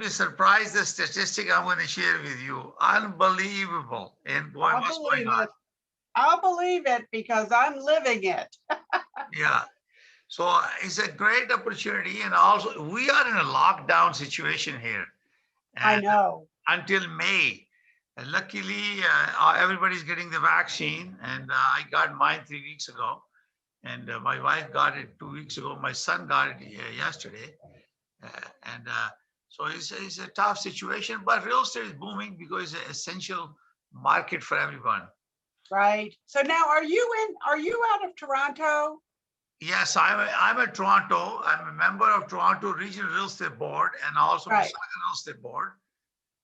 be surprised the statistic I'm going to share with you. Unbelievable. And boy, what's going on? I'll believe it because I'm living it. Yeah. So it's a great opportunity. And also, we are in a lockdown situation here. I know. Until May. And luckily, everybody's getting the vaccine. And I got mine 3 weeks ago. And my wife got it 2 weeks ago. My son got it yesterday. So it's a tough situation, but real estate is booming because it's an essential market for everyone. Right. So now are you out of Toronto? Yes, I'm at Toronto. I'm a member of Toronto Regional Real Estate Board and also Right. Mississauga Real Estate Board.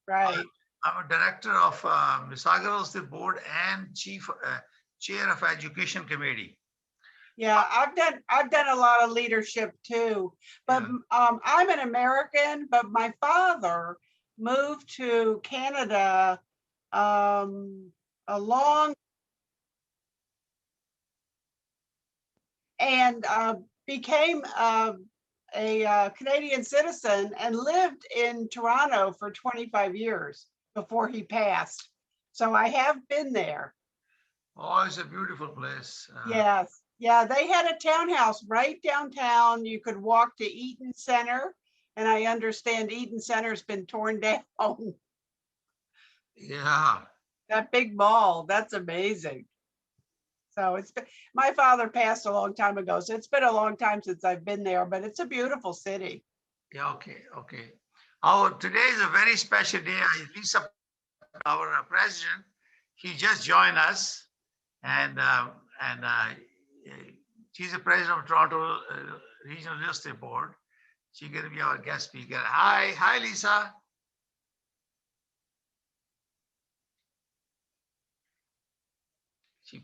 Right. I'm a director of Mississauga Real Estate Board and chair of Education Committee. Yeah, I've done a lot of leadership too, but I'm an American, but my father moved to Canada and became a Canadian citizen and lived in Toronto for 25 years before he passed. So I have been there. Oh, it's a beautiful place. Yes. Yeah, they had a townhouse right downtown. You could walk to Eaton Center. And I understand Eaton Center's been torn down. Yeah. That big mall, that's amazing. So it's been, my father passed a long time ago. So it's been a long time since I've been there, but it's a beautiful city. Yeah, okay. Oh, today is a very special day. Lisa, our president, he just joined us. And she's the president of Toronto Regional Real Estate Board. She's going to be our guest speaker. Hi, Lisa.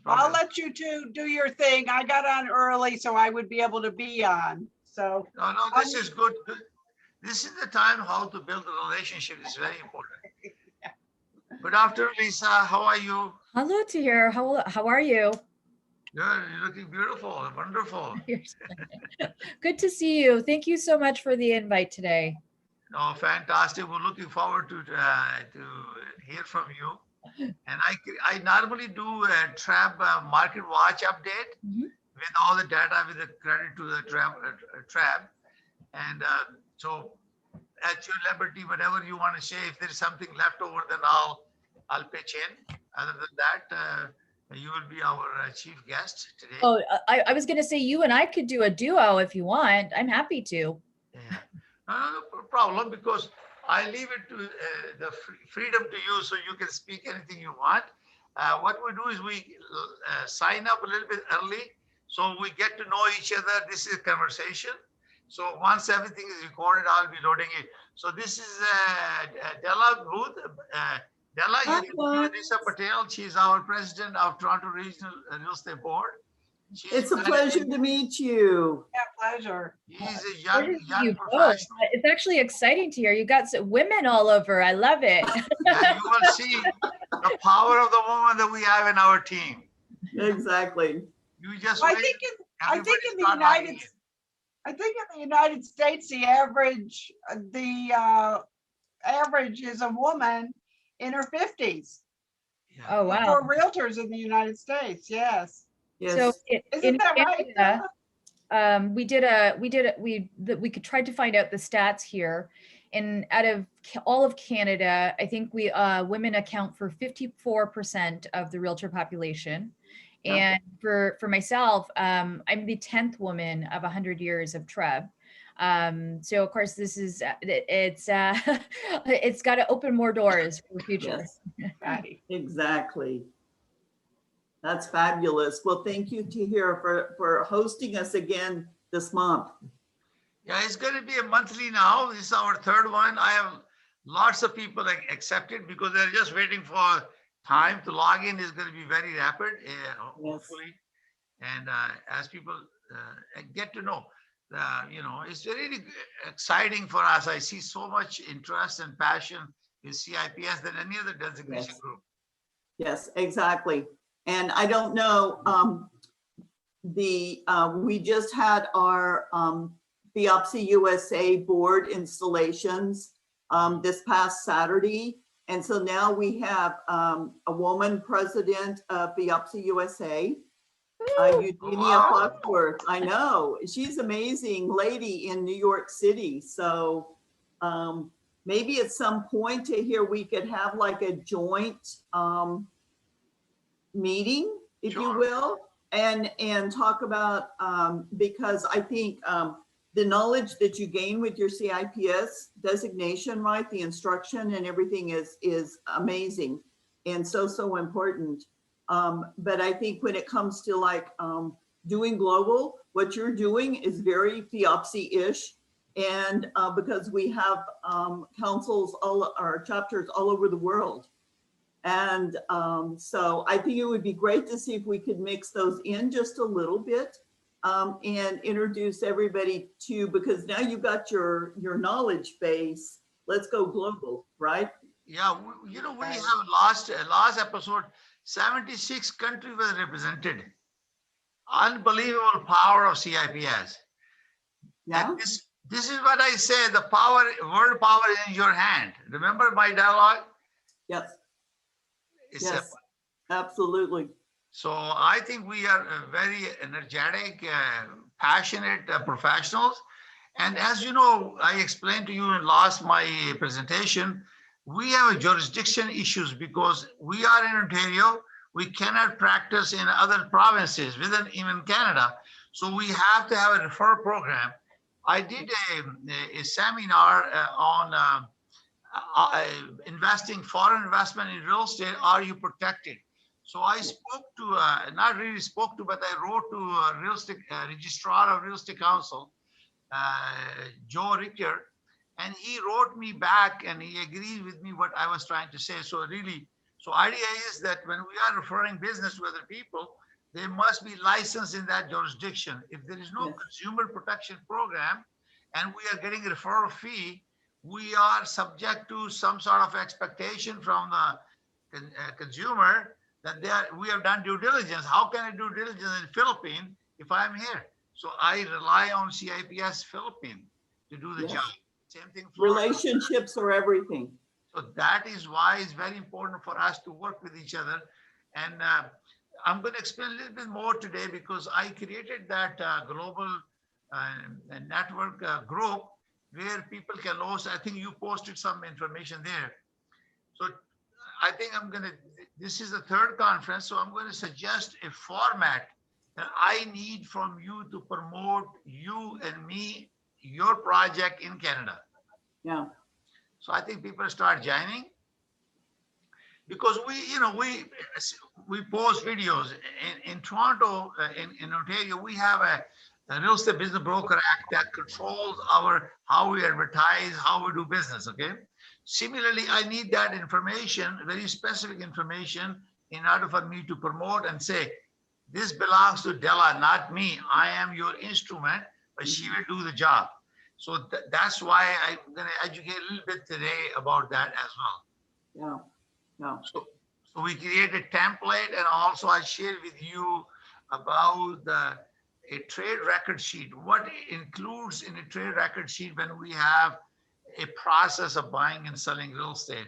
I'll let you two do your thing. I got on early, so I would be able to be on. So no, this is good. This is the time how to build a relationship. Is very important. Good afternoon, Lisa. How are you? Hello, Tahir. How are you? Good. You're looking beautiful. Wonderful. Good to see you. Thank you so much for the invite today. Oh, fantastic. We're looking forward to hear from you. And I normally do a TRAB market watch update with all the data with the credit to the TRAB. And so at your liberty, whatever you want to say, if there's something left over, then I'll pitch in. Other than that, you will be our chief guest today. Oh, I was going to say you and I could do a duo if you want. I'm happy to. Yeah, no problem, because I leave it to the freedom to you, so you can speak anything you want. What we do is we sign up a little bit early, so we get to know each other. This is a conversation. So once everything is recorded, I'll be loading it. So this is Della Booth. Della, Lisa Patel. She's our president of Toronto Regional Real Estate Board. It's a pleasure to meet you. Yeah, pleasure. He's a young professional. It's actually exciting to hear. You got some women all over. I love it. Yeah, you will see the power of the woman that we have in our team. Exactly. You just I think in the United States, the average is a woman in her 50s. Yeah. Oh, wow. For realtors in the United States, yes. Yes. So Isn't that Canada, right? We could try to find out the stats here. And out of all of Canada, I think women account for 54% of the realtor population. And for myself, I'm the 10th woman of 100 years of TREB. So of course this is it's got to open more doors for the future. Yes. Right. Exactly. That's fabulous. Well, thank you, Tahir, for hosting us again this month. Yeah, it's going to be a monthly now. This is our third one. I have lots of people accepted because they're just waiting for time to log in. Is going to be very rapid, hopefully. And as people get to know, it's really exciting for us. I see so much interest and passion in CIPS than any other designation group. Yes, exactly. And I don't know, we just had our Biopsy USA board installations, this past Saturday. And so now we have a woman president of FIOPSI USA, Eugenia Wow. Foxworth. I know, she's amazing lady in New York City. So maybe at some point to here, we could have like a joint meeting, if you Sure. will, and talk about, because I think the knowledge that you gain with your CIPS designation, right, the instruction and everything is amazing and so important. But I think when it comes to like doing global, what you're doing is very FIOPSI-ish. And because we have councils, all our chapters all over the world. And so I think it would be great to see if we could mix those in just a little bit and introduce everybody to, because now you got your knowledge base. Let's go global, right? Yeah, you know, we have last episode, 76 countries were represented. Unbelievable power of CIPS. Yeah. And this is what I say, the power, world power is in your hand. Remember my dialogue? Yes. It's Yes. Absolutely. So I think we are very energetic, passionate professionals. And as you know, I explained to you in my presentation, we have a jurisdiction issues because we are in Ontario. We cannot practice in other provinces within even Canada. So we have to have a referral program. I did a seminar on investing, foreign investment in real estate. Are you protected? So I spoke to, not really spoke to, but I wrote to real estate registrar of real estate council, Joe Richter, and he wrote me back and he agreed with me what I was trying to say. So really, so idea is that when we are referring business to other people, they must be licensed in that jurisdiction. If there is no consumer protection program and we are getting a referral fee, we are subject to some sort of expectation from the consumer that we have done due diligence. How can I do diligence in Philippines if I'm here? So I rely on CIPS Philippines to do the job. Same thing. Florida. Relationships are everything. So that is why it's very important for us to work with each other. And I'm going to explain a little bit more today because I created that global network group where people can host. I think you posted some information there. So I think this is the third conference, so I'm going to suggest a format that I need from you to promote you and me, your project in Canada. Yeah. So I think people start joining because we post videos in Toronto, in Ontario, we have a Real Estate Business Broker Act that controls how we advertise, how we do business, okay? Similarly, I need that information, very specific information, in order for me to promote and say, this belongs to Della, not me. I am your instrument, but she will do the job. So that's why I'm going to educate a little bit today about that as well. Yeah. So we create a template, and also I shared with you about a trade record sheet. What includes in a trade record sheet when we have a process of buying and selling real estate.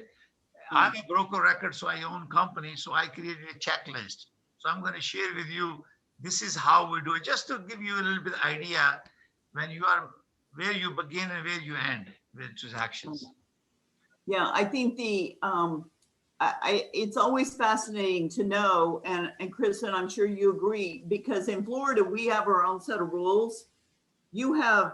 I'm a broker record, so I own company, so I created a checklist. So I'm going to share with you, this is how we do it, just to give you a little bit idea when you are, where you begin and where you end with transactions. Yeah, I think it's always fascinating to know, and Kristen, I'm sure you agree, because in Florida, we have our own set of rules. You have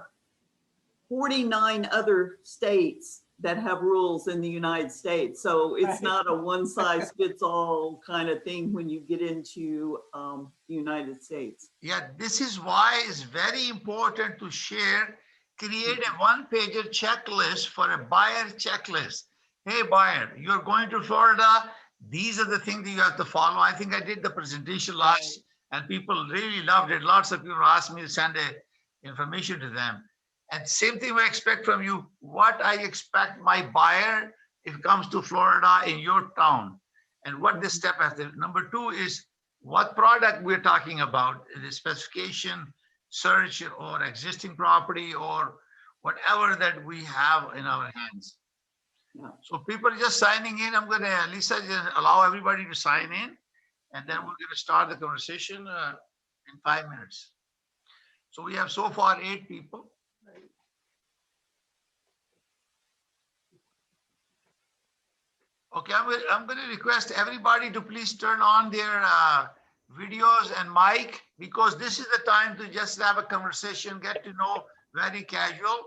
49 other states that have rules in the United States. So it's not a one size fits all kind of thing when you get into the United States. Yeah, this is why it's very important to share, create a one-pager checklist for a buyer checklist. Hey, buyer, you're going to Florida. These are the things that you have to follow. I think I did the presentation last and people really loved it. Lots of people asked me to send information to them. And same thing we expect from you, what I expect my buyer if it comes to Florida in your town, and what this step has. Number two is what product we're talking about, the specification, search, or existing property, or whatever that we have in our hands. Yeah. So people are just signing in. I'm gonna, Lisa, just allow everybody to sign in, and then we're gonna start the conversation in 5 minutes. So we have so far 8 people. Okay, I'm going to request everybody to please turn on their videos and mic, because this is the time to just have a conversation, get to know, very casual.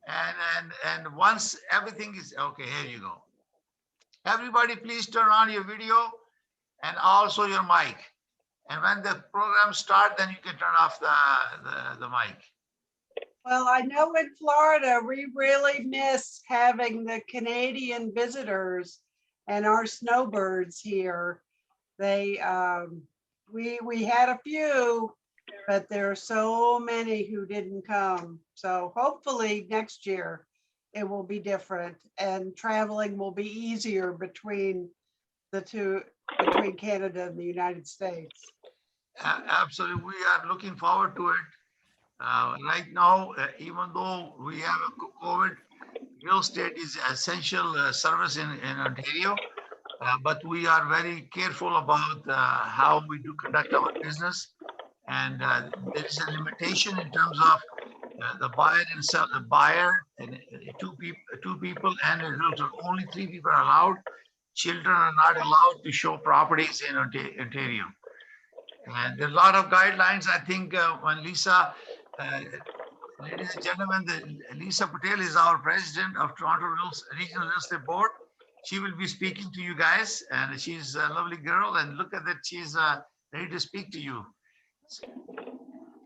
And once everything is okay, here you go. Everybody please turn on your video and also your mic. And when the program starts, then you can turn off the mic. Well, I know in Florida, we really miss having the Canadian visitors and our snowbirds here. They, we had a few, but there are so many who didn't come. So hopefully next year it will be different and traveling will be easier between the two, between Canada and the United States. Absolutely, we are looking forward to it. Right now, even though we have a COVID, real estate is essential service in Ontario, but we are very careful about how we do conduct our business. And there is a limitation in terms of the buyer and sell, the buyer and two people and a realtor. Only 3 people are allowed. Children are not allowed to show properties in Ontario. And there are a lot of guidelines. I think when Lisa, ladies and gentlemen, Lisa Patel is our president of Toronto Regional Real Estate Board. She will be speaking to you guys, and she's a lovely girl. And look at that, she's ready to speak to you.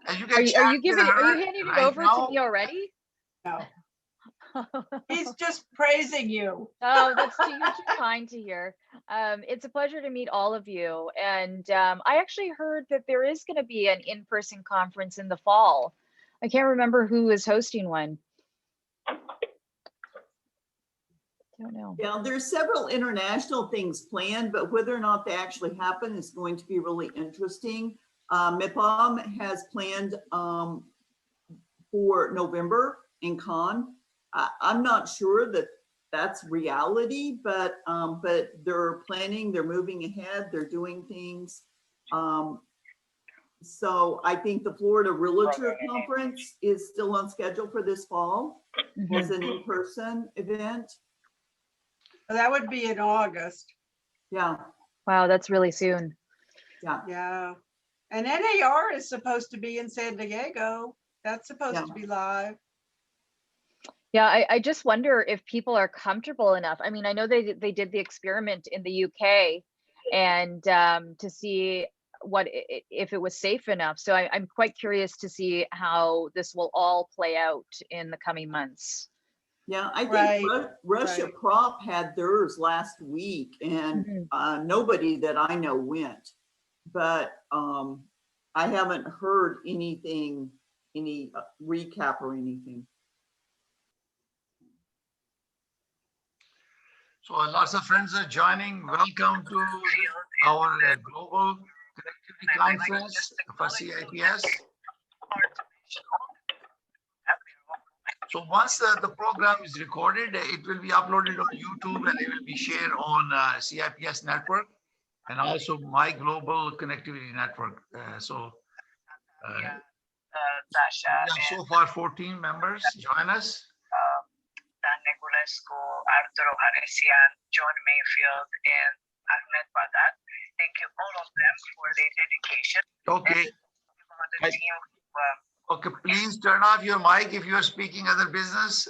As you can Are you handing it over now, to me already? No, he's just praising you. Oh, you're too kind to hear. It's a pleasure to meet all of you. And I actually heard that there is going to be an in-person conference in the fall. I can't remember who is hosting one. Don't know. Yeah, there's several international things planned, but whether or not they actually happen is going to be really interesting. MIPOM has planned for November in Cannes. I'm not sure that that's reality, but they're planning, they're moving ahead, they're doing things. So I think the Florida Realtor Conference is still on schedule for this fall as an in-person event. That would be in August. Yeah. Wow, that's really soon. Yeah. Yeah. And NAR is supposed to be in San Diego. That's supposed Yeah. to be live. Yeah, I just wonder if people are comfortable enough. I mean, I know they did the experiment in the UK and to see if it was safe enough. So I'm quite curious to see how this will all play out in the coming months. Yeah, I think Russia Prop had theirs last week, and nobody that I know went. But I haven't heard anything, any recap or anything. So lots of friends are joining. Welcome to our global connectivity conference for CIPS. So once the program is recorded, it will be uploaded on YouTube and it will be shared on CIPS network and also my global connectivity network. We have so far 14 members join us. Arturo Haresian, John Mayfield, and Ahmed Badat. Thank you all of them for their dedication. Okay. The team, okay, please turn off your mic if you are speaking other business.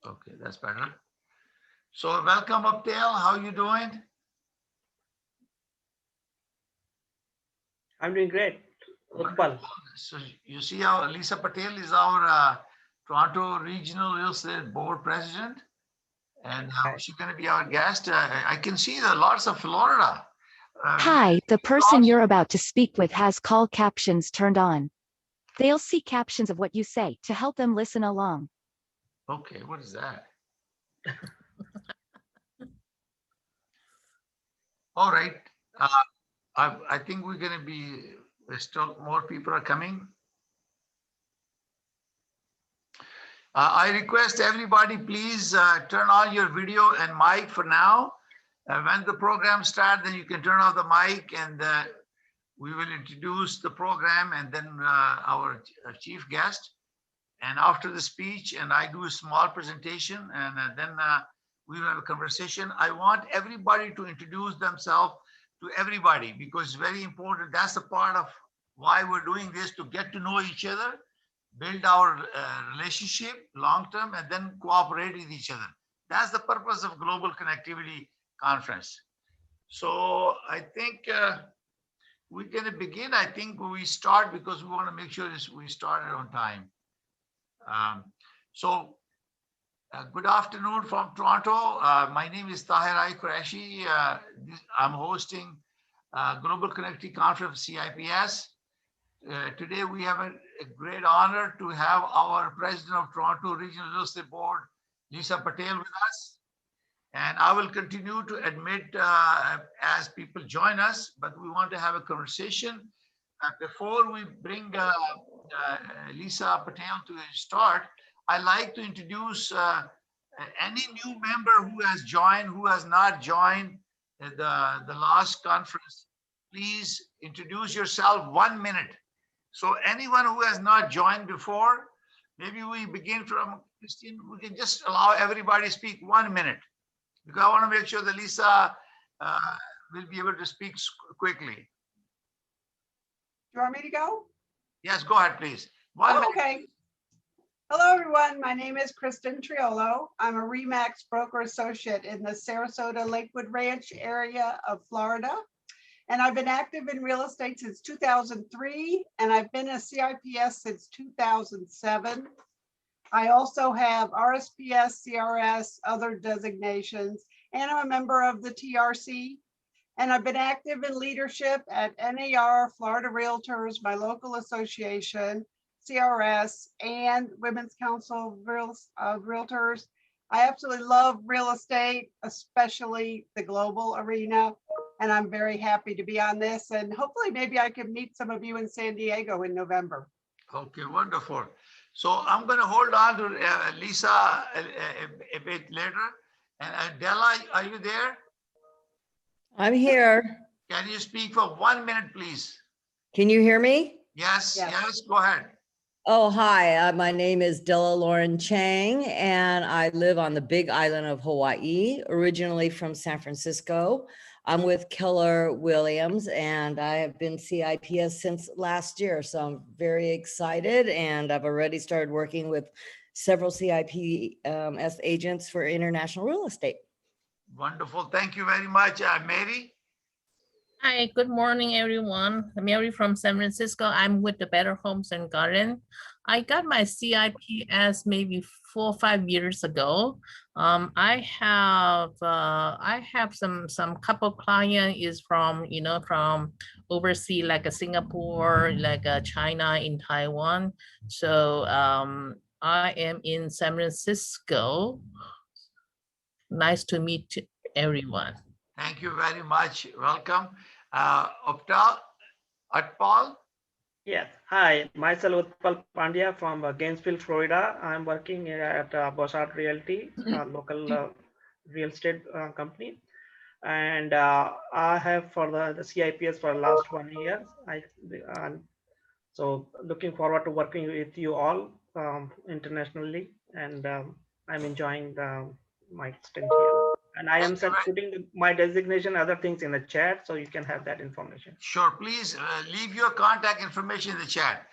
Okay, that's better. So welcome, Updale. How are you doing? I'm doing great. So you see how Lisa Patel is our Toronto Regional Real Estate Board President, and she's going to be our guest. I can see there are lots of Florida. Hi, the person you're about to speak with has call captions turned on. They'll see captions of what you say to help them listen along. Okay, what is that? All right. I think we're going to be, still more people are coming. I request everybody, please turn on your video and mic for now. When the program starts, then you can turn off the mic and we will introduce the program and then our chief guest. And after the speech, and I do a small presentation, and then we will have a conversation. I want everybody to introduce themselves to everybody because it's very important. That's the part of why we're doing this, to get to know each other, build our relationship long-term, and then cooperate with each other. That's the purpose of Global Connectivity Conference. So I think we're going to begin. I think we start because we want to make sure we started on time. Good afternoon from Toronto. My name is Tahir Qureshi. I'm hosting Global Connectivity Conference CIPS. Today we have a great honor to have our President of Toronto Regional Real Estate Board, Lisa Patel, with us. And I will continue to admit as people join us, but we want to have a conversation. Before we bring Lisa Patel to start, I'd like to introduce any new member who has joined, who has not joined the last conference. Please introduce yourself 1 minute. So anyone who has not joined before, maybe we begin from Christine. We can just allow everybody to speak 1 minute because I want to make sure that Lisa will be able to speak quickly. Do you want me to go? Yes, go ahead, please. 1 minute. Okay. Hello, everyone. My name is Kristen Triolo. I'm a RE/MAX broker associate in the Sarasota Lakewood Ranch area of Florida. And I've been active in real estate since 2003, and I've been a CIPS since 2007. I also have RSPS, CRS, other designations, and I'm a member of the TRC. And I've been active in leadership at NAR, Florida Realtors, my local association, CRS, and Women's Council of Realtors. I absolutely love real estate, especially the global arena. And I'm very happy to be on this. And hopefully maybe I can meet some of you in San Diego in November. Okay, wonderful. So I'm going to hold on to Lisa a bit later. And Adela, are you there? I'm here. Can you speak for 1 minute, please? Can you hear me? Yes, Yes. yes, go ahead. Oh, hi. My name is Della Lauren Chang, and I live on the Big Island of Hawaii, originally from San Francisco. I'm with Keller Williams, and I have been CIPS since last year, so I'm very excited, and I've already started working with several CIPS agents for international real estate. Wonderful. Thank you very much. Mary? Hi, good morning, everyone. I'm Mary from San Francisco. I'm with the Better Homes and Garden. I got my CIPS maybe 4 or 5 years ago. I have some couple client is from from overseas, like Singapore, like China, in Taiwan. So I am in San Francisco. Nice to meet everyone. Thank you very much. Welcome. Utpal? Yes. Hi, myself Utpal Pandya from Gainesville, Florida. I'm working at Bossard Realty, local real estate company. And I have for the CIPS for the last 1 year. So looking forward to working with you all internationally. And I'm enjoying my stint here. And I am putting my designation, other things in the chat, so you can have that information. Sure, please leave your contact information in the chat.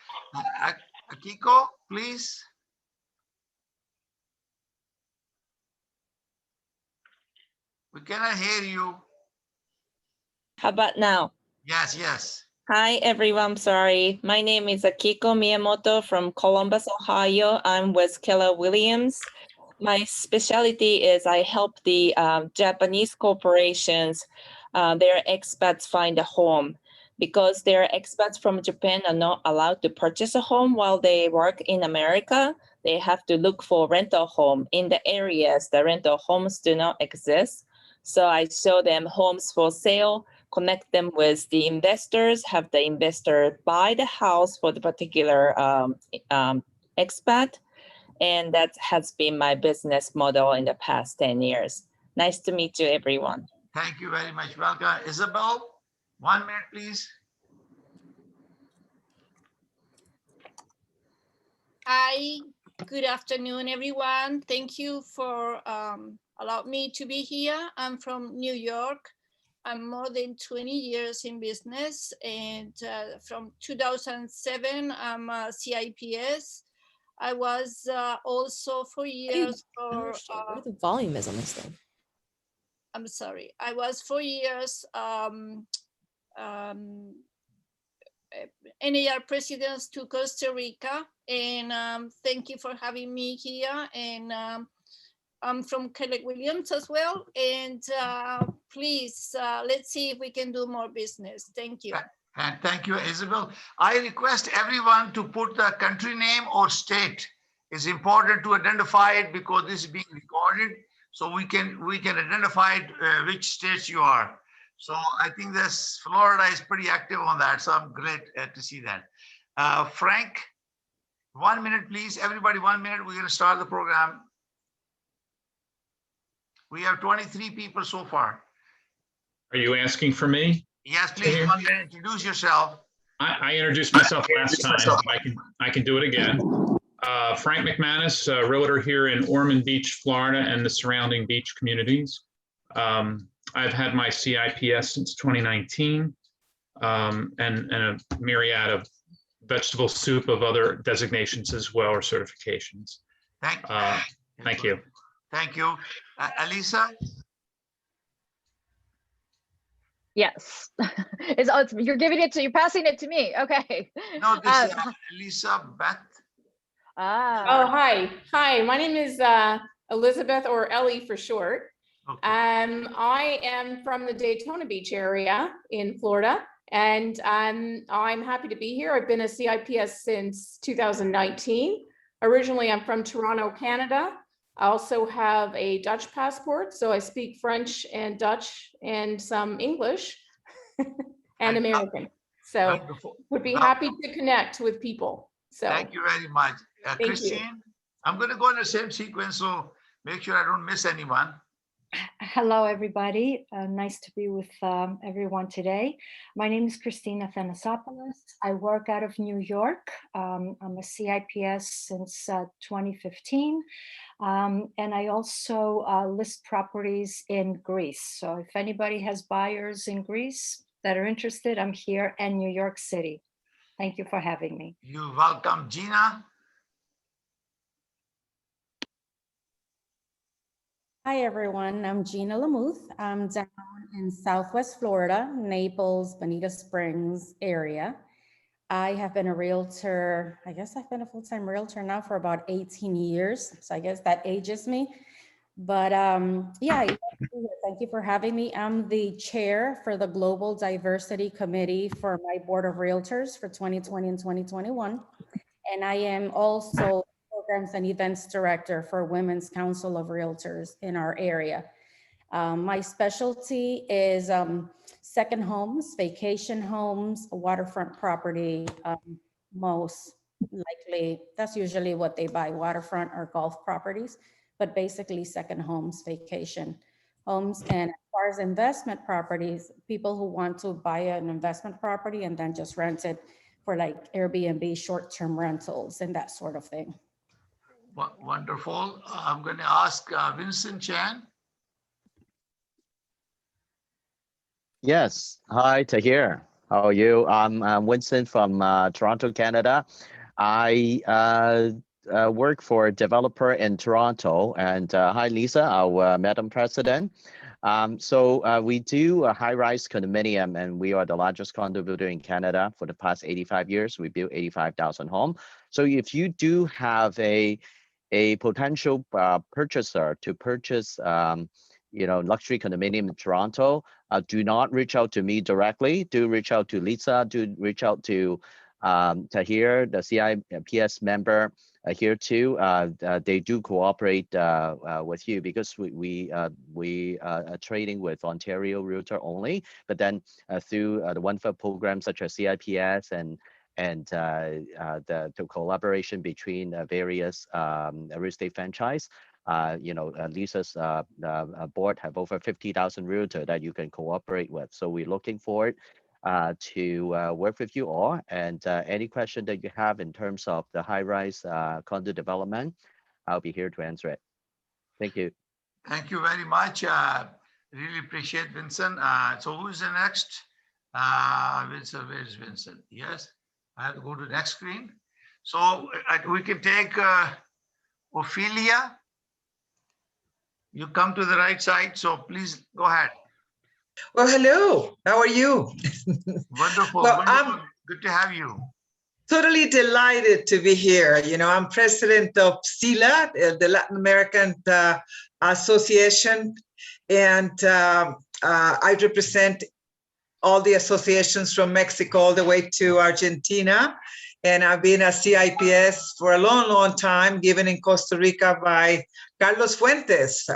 Akiko, please. We cannot hear you. How about now? Yes, yes. Hi, everyone. Sorry. My name is Akiko Miyamoto from Columbus, Ohio. I'm with Keller Williams. My specialty is I help the Japanese corporations, their expats find a home because their expats from Japan are not allowed to purchase a home while they work in America. They have to look for rental home in the areas the rental homes do not exist. So I show them homes for sale, connect them with the investors, have the investor buy the house for the particular expat. And that has been my business model in the past 10 years. Nice to meet you, everyone. Thank you very much. Welcome. Isabel, 1 minute, please. Hi, good afternoon, everyone. Thank you for allowing me to be here. I'm from New York. I'm more than 20 years in business, and from 2007, I'm a CIPS. I was also 4 years for. What the volume is on this thing? I'm sorry. I was 4 years NAR president to Costa Rica, and thank you for having me here. And I'm from Keller Williams as well. And please, let's see if we can do more business. Thank you. And thank you, Isabel. I request everyone to put the country name or state. It's important to identify it because this is being recorded, so we can identify which states you are. So I think this Florida is pretty active on that. So I'm glad to see that. Frank, 1 minute, please. Everybody, 1 minute. We're going to start the program. We have 23 people so far. Are you asking for me? Yes, please. 1 minute. Introduce yourself. I introduced myself last time. I can do it again. Frank McManus, realtor here in Ormond Beach, Florida, and the surrounding beach communities. I've had my CIPS since 2019, and a myriad of vegetable soup of other designations as well, or certifications. Thank you. Thank you. Alisa? Yes. You're giving it to, you're passing it to me. Okay. No, this is Lisa Beth. Oh, hi. Hi, my name is Elizabeth, or Ellie for short. Okay. I am from the Daytona Beach area in Florida, and I'm happy to be here. I've been a CIPS since 2019. Originally, I'm from Toronto, Canada. I also have a Dutch passport, so I speak French and Dutch and some English and American. So Wonderful. would be happy to connect with people. So thank you very much. Thank Christine, you. I'm going to go in the same sequence, so make sure I don't miss anyone. Hello, everybody. Nice to be with everyone today. My name is Christina Fenisopolis. I work out of New York. I'm a CIPS since 2015. And I also list properties in Greece. So if anybody has buyers in Greece that are interested, I'm here, and New York City. Thank you for having me. You're welcome. Gina? Hi, everyone. I'm Gina Lamouth. I'm down in Southwest Florida, Naples, Bonita Springs area. I have been a realtor, I guess I've been a full-time realtor now for about 18 years. So I guess that ages me. But yeah, thank you for having me. I'm the chair for the Global Diversity Committee for my Board of Realtors for 2020 and 2021. And I am also Programs and Events Director for Women's Council of Realtors in our area. My specialty is second homes, vacation homes, waterfront property. Most likely, that's usually what they buy, waterfront or golf properties, but basically second homes, vacation homes. And as far as investment properties, people who want to buy an investment property and then just rent it for like Airbnb, short-term rentals and that sort of thing. Wonderful. I'm going to ask Vincent Chan. Yes. Hi, Tahir. How are you? I'm Winston from Toronto, Canada. I work for a developer in Toronto. And hi, Lisa, our Madam President. So we do a high-rise condominium, and we are the largest condo builder in Canada for the past 85 years. We built 85,000 homes. So if you do have a potential purchaser to purchase luxury condominium in Toronto, do not reach out to me directly. Do reach out to Lisa. Do reach out to Tahir, the CIPS member here too. They do cooperate with you because we are trading with Ontario Realtor only. But then through the wonderful programs such as CIPS and the collaboration between various real estate franchise. Lisa's board have over 50,000 realtors that you can cooperate with. So we're looking forward to work with you all. And any question that you have in terms of the high-rise condo development, I'll be here to answer it. Thank you. Thank you very much. Really appreciate Vincent. So who's the next? Vincent, where's Vincent? Yes, I have to go to the next screen. So we can take Ophelia. You come to the right side, so please go ahead. Well, hello. How are you? Wonderful. Well, wonderful. Good to have you. Totally delighted to be here. I'm president of SILA, the Latin American Association, and I represent all the associations from Mexico all the way to Argentina. And I've been a CIPS for a long, long time, given in Costa Rica by Carlos Fuentes,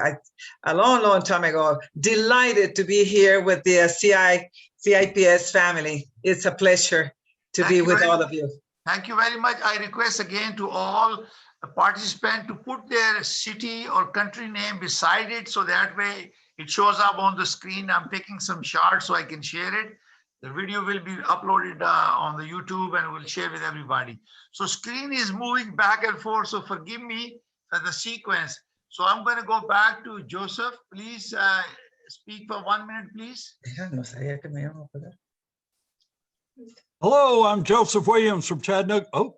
a long, long time ago. Delighted to be here with the CIPS family. It's a pleasure to be with all of you. Thank you very much. I request again to all participants to put their city or country name beside it, so that way it shows up on the screen. I'm taking some shots so I can share it. The video will be uploaded on the YouTube and we'll share with everybody. So screen is moving back and forth, so forgive me for the sequence. So I'm going to go back to Joseph. Please speak for 1 minute, please. Hello, I'm Joseph Williams from Chattanooga. Oh,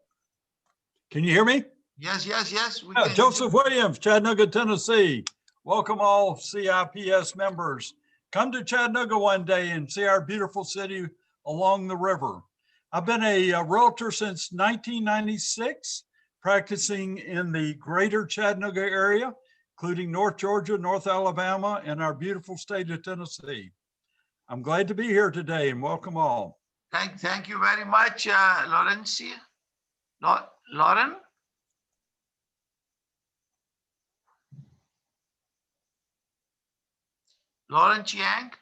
can you hear me? Yes, yes, yes. Joseph Williams, Chattanooga, Tennessee. Welcome all CIPS members. Come to Chattanooga one day and see our beautiful city along the river. I've been a realtor since 1996, practicing in the greater Chattanooga area, including North Georgia, North Alabama, and our beautiful state of Tennessee. I'm glad to be here today and welcome all. Thank you very much, Laurencia. Lauren? Lauren Chiang?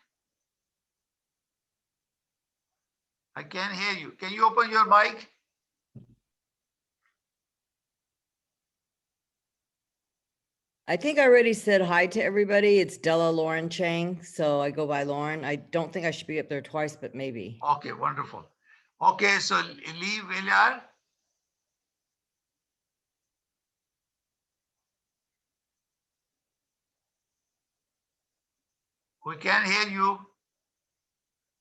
I can't hear you. Can you open your mic? I think I already said hi to everybody. It's Della Lauren Chang, so I go by Lauren. I don't think I should be up there twice, but maybe. Okay, wonderful. Okay, so Lee Villar. We can't hear you.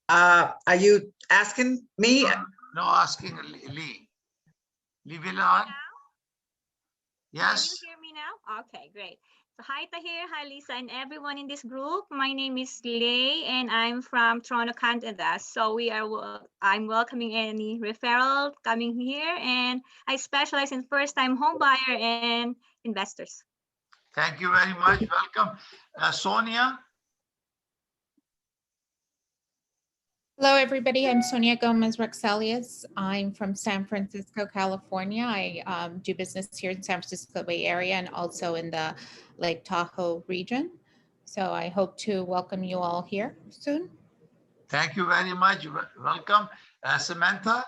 Are you asking me? No, asking Lee. Lee Villar. Yes. Can you hear me now? Okay, great. So hi Tahir, hi Lisa, and everyone in this group. My name is Lei, and I'm from Toronto, Canada. So I'm welcoming any referral coming here, and I specialize in first-time home buyer and investors. Thank you very much. Welcome, Sonia. Hello, everybody. I'm Sonia Gomez Rexelius. I'm from San Francisco, California. I do business here in San Francisco Bay Area and also in the Lake Tahoe region. So I hope to welcome you all here soon. Thank you very much. Welcome. Samantha.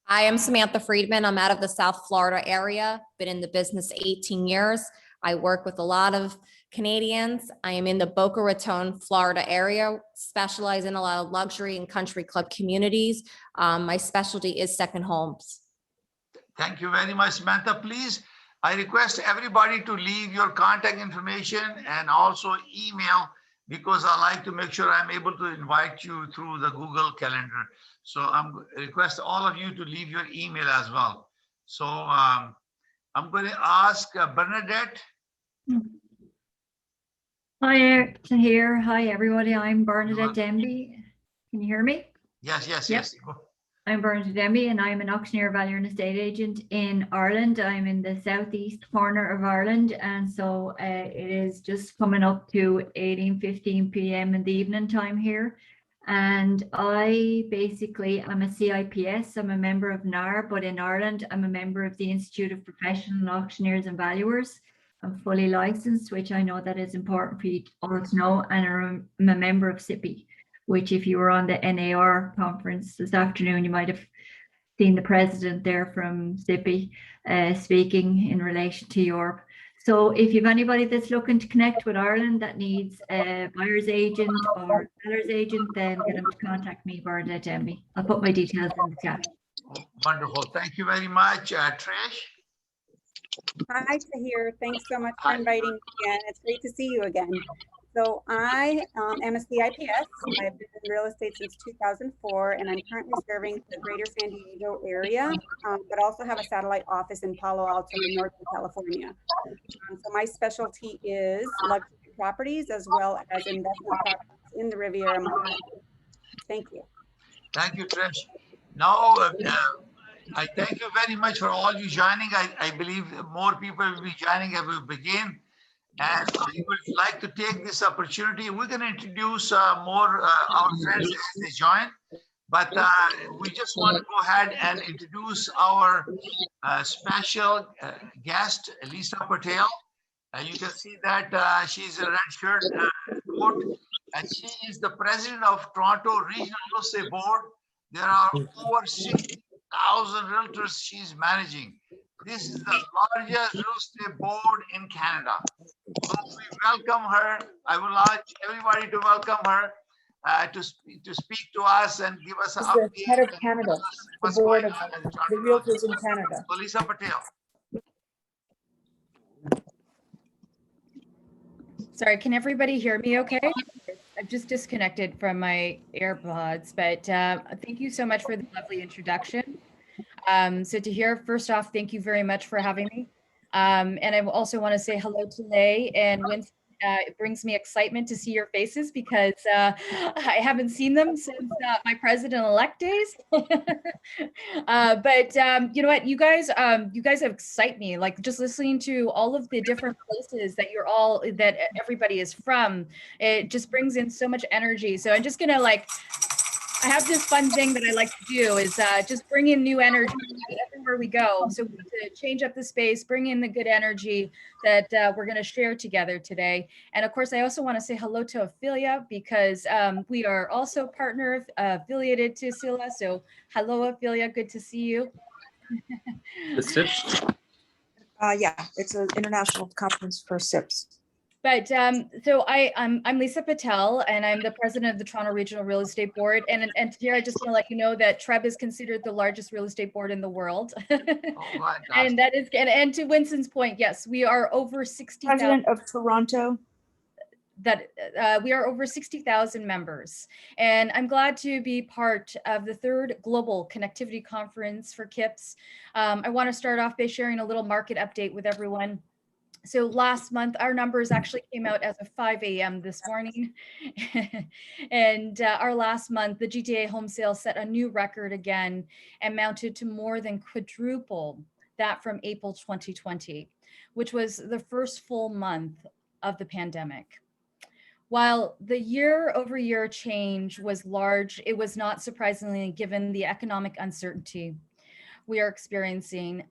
Hi, I'm Samantha Friedman. I'm out of the South Florida area, been in the business 18 years. I work with a lot of Canadians. I am in the Boca Raton, Florida area, specialize in a lot of luxury and country club communities. My specialty is second homes. Thank you very much, Samantha. Please, I request everybody to leave your contact information and also email, because I like to make sure I'm able to invite you through the Google Calendar. So I request all of you to leave your email as well. So I'm going to ask Bernadette. Hi, Tahir. Hi, everybody. I'm Bernadette Denby. Can you hear me? Yes, yes, Yep. yes. I'm Bernadette Denby, and I'm an auctioneer, valuer, and estate agent in Ireland. I'm in the southeast corner of Ireland, and so it is just coming up to 18:15 p.m. in the evening time here. And I basically am a CIPS. I'm a member of NAR, but in Ireland, I'm a member of the Institute of Professional Auctioneers and Valuers. I'm fully licensed, which I know that is important for you all to know, and I'm a member of CIPS. which if you were on the NAR conference this afternoon, you might have seen the president there from CIPS speaking in relation to Europe. So if you have anybody that's looking to connect with Ireland that needs a buyer's agent or seller's agent, then get them to contact me, Bernadette Emby. I'll put my details in the chat. Wonderful. Thank you very much, Trish. Hi, Tahir. Thanks so much for inviting me again. It's great to see you again. So I am a CIPS. I've been in real estate since 2004, and I'm currently serving the greater San Diego area, but also have a satellite office in Palo Alto, Northern California. So my specialty is luxury properties as well as investment properties in the Riviera Maya. Thank you. Thank you, Trish. Now, I thank you very much for all you joining. I believe more people will be joining as we begin. And I would like to take this opportunity. We're going to introduce more our friends as they join. But we just want to go ahead and introduce our special guest, Lisa Patel. You can see that she's a red shirt coat, and she is the president of Toronto Regional Real Estate Board. There are over 60,000 realtors she's managing. This is the largest real estate board in Canada. So we welcome her. I would like everybody to welcome her to speak to us and give us an update. The head of Canada, the board of the realtors in Canada. So Lisa Patel. Sorry, can everybody hear me okay? I've just disconnected from my AirPods, but thank you so much for the lovely introduction. So Tahir, first off, thank you very much for having me. And I also want to say hello to Lay and Winston. It brings me excitement to see your faces because I haven't seen them since my president-elect days. But you know what, you guys excite me. Like just listening to all of the different places that everybody is from, it just brings in so much energy. So I'm just gonna I have this fun thing that I like to do is just bring in new energy everywhere we go. So to change up the space, bring in the good energy that we're going to share together today. And of course, I also want to say hello to Ophelia because we are also partner affiliated to CILA. So hello, Ophelia. Good to see you. The CIPS? Yeah, it's an international conference for CIPS. But so I'm Lisa Patel, and I'm the president of the Toronto Regional Real Estate Board. And here I just want to let you know that TREB is considered the largest real estate board in the world. And that is, and to Winston's point, yes, we are over 60,000. President of Toronto. That we are over 60,000 members. And I'm glad to be part of the 3rd Global Connectivity Conference for CIPS. I want to start off by sharing a little market update with everyone. So last month, our numbers actually came out as of 5 a.m. this morning. And our last month, the GTA home sales set a new record again and mounted to more than quadruple that from April 2020, which was the first full month of the pandemic. While the year-over-year change was large, it was not surprisingly given the economic uncertainty we are experiencing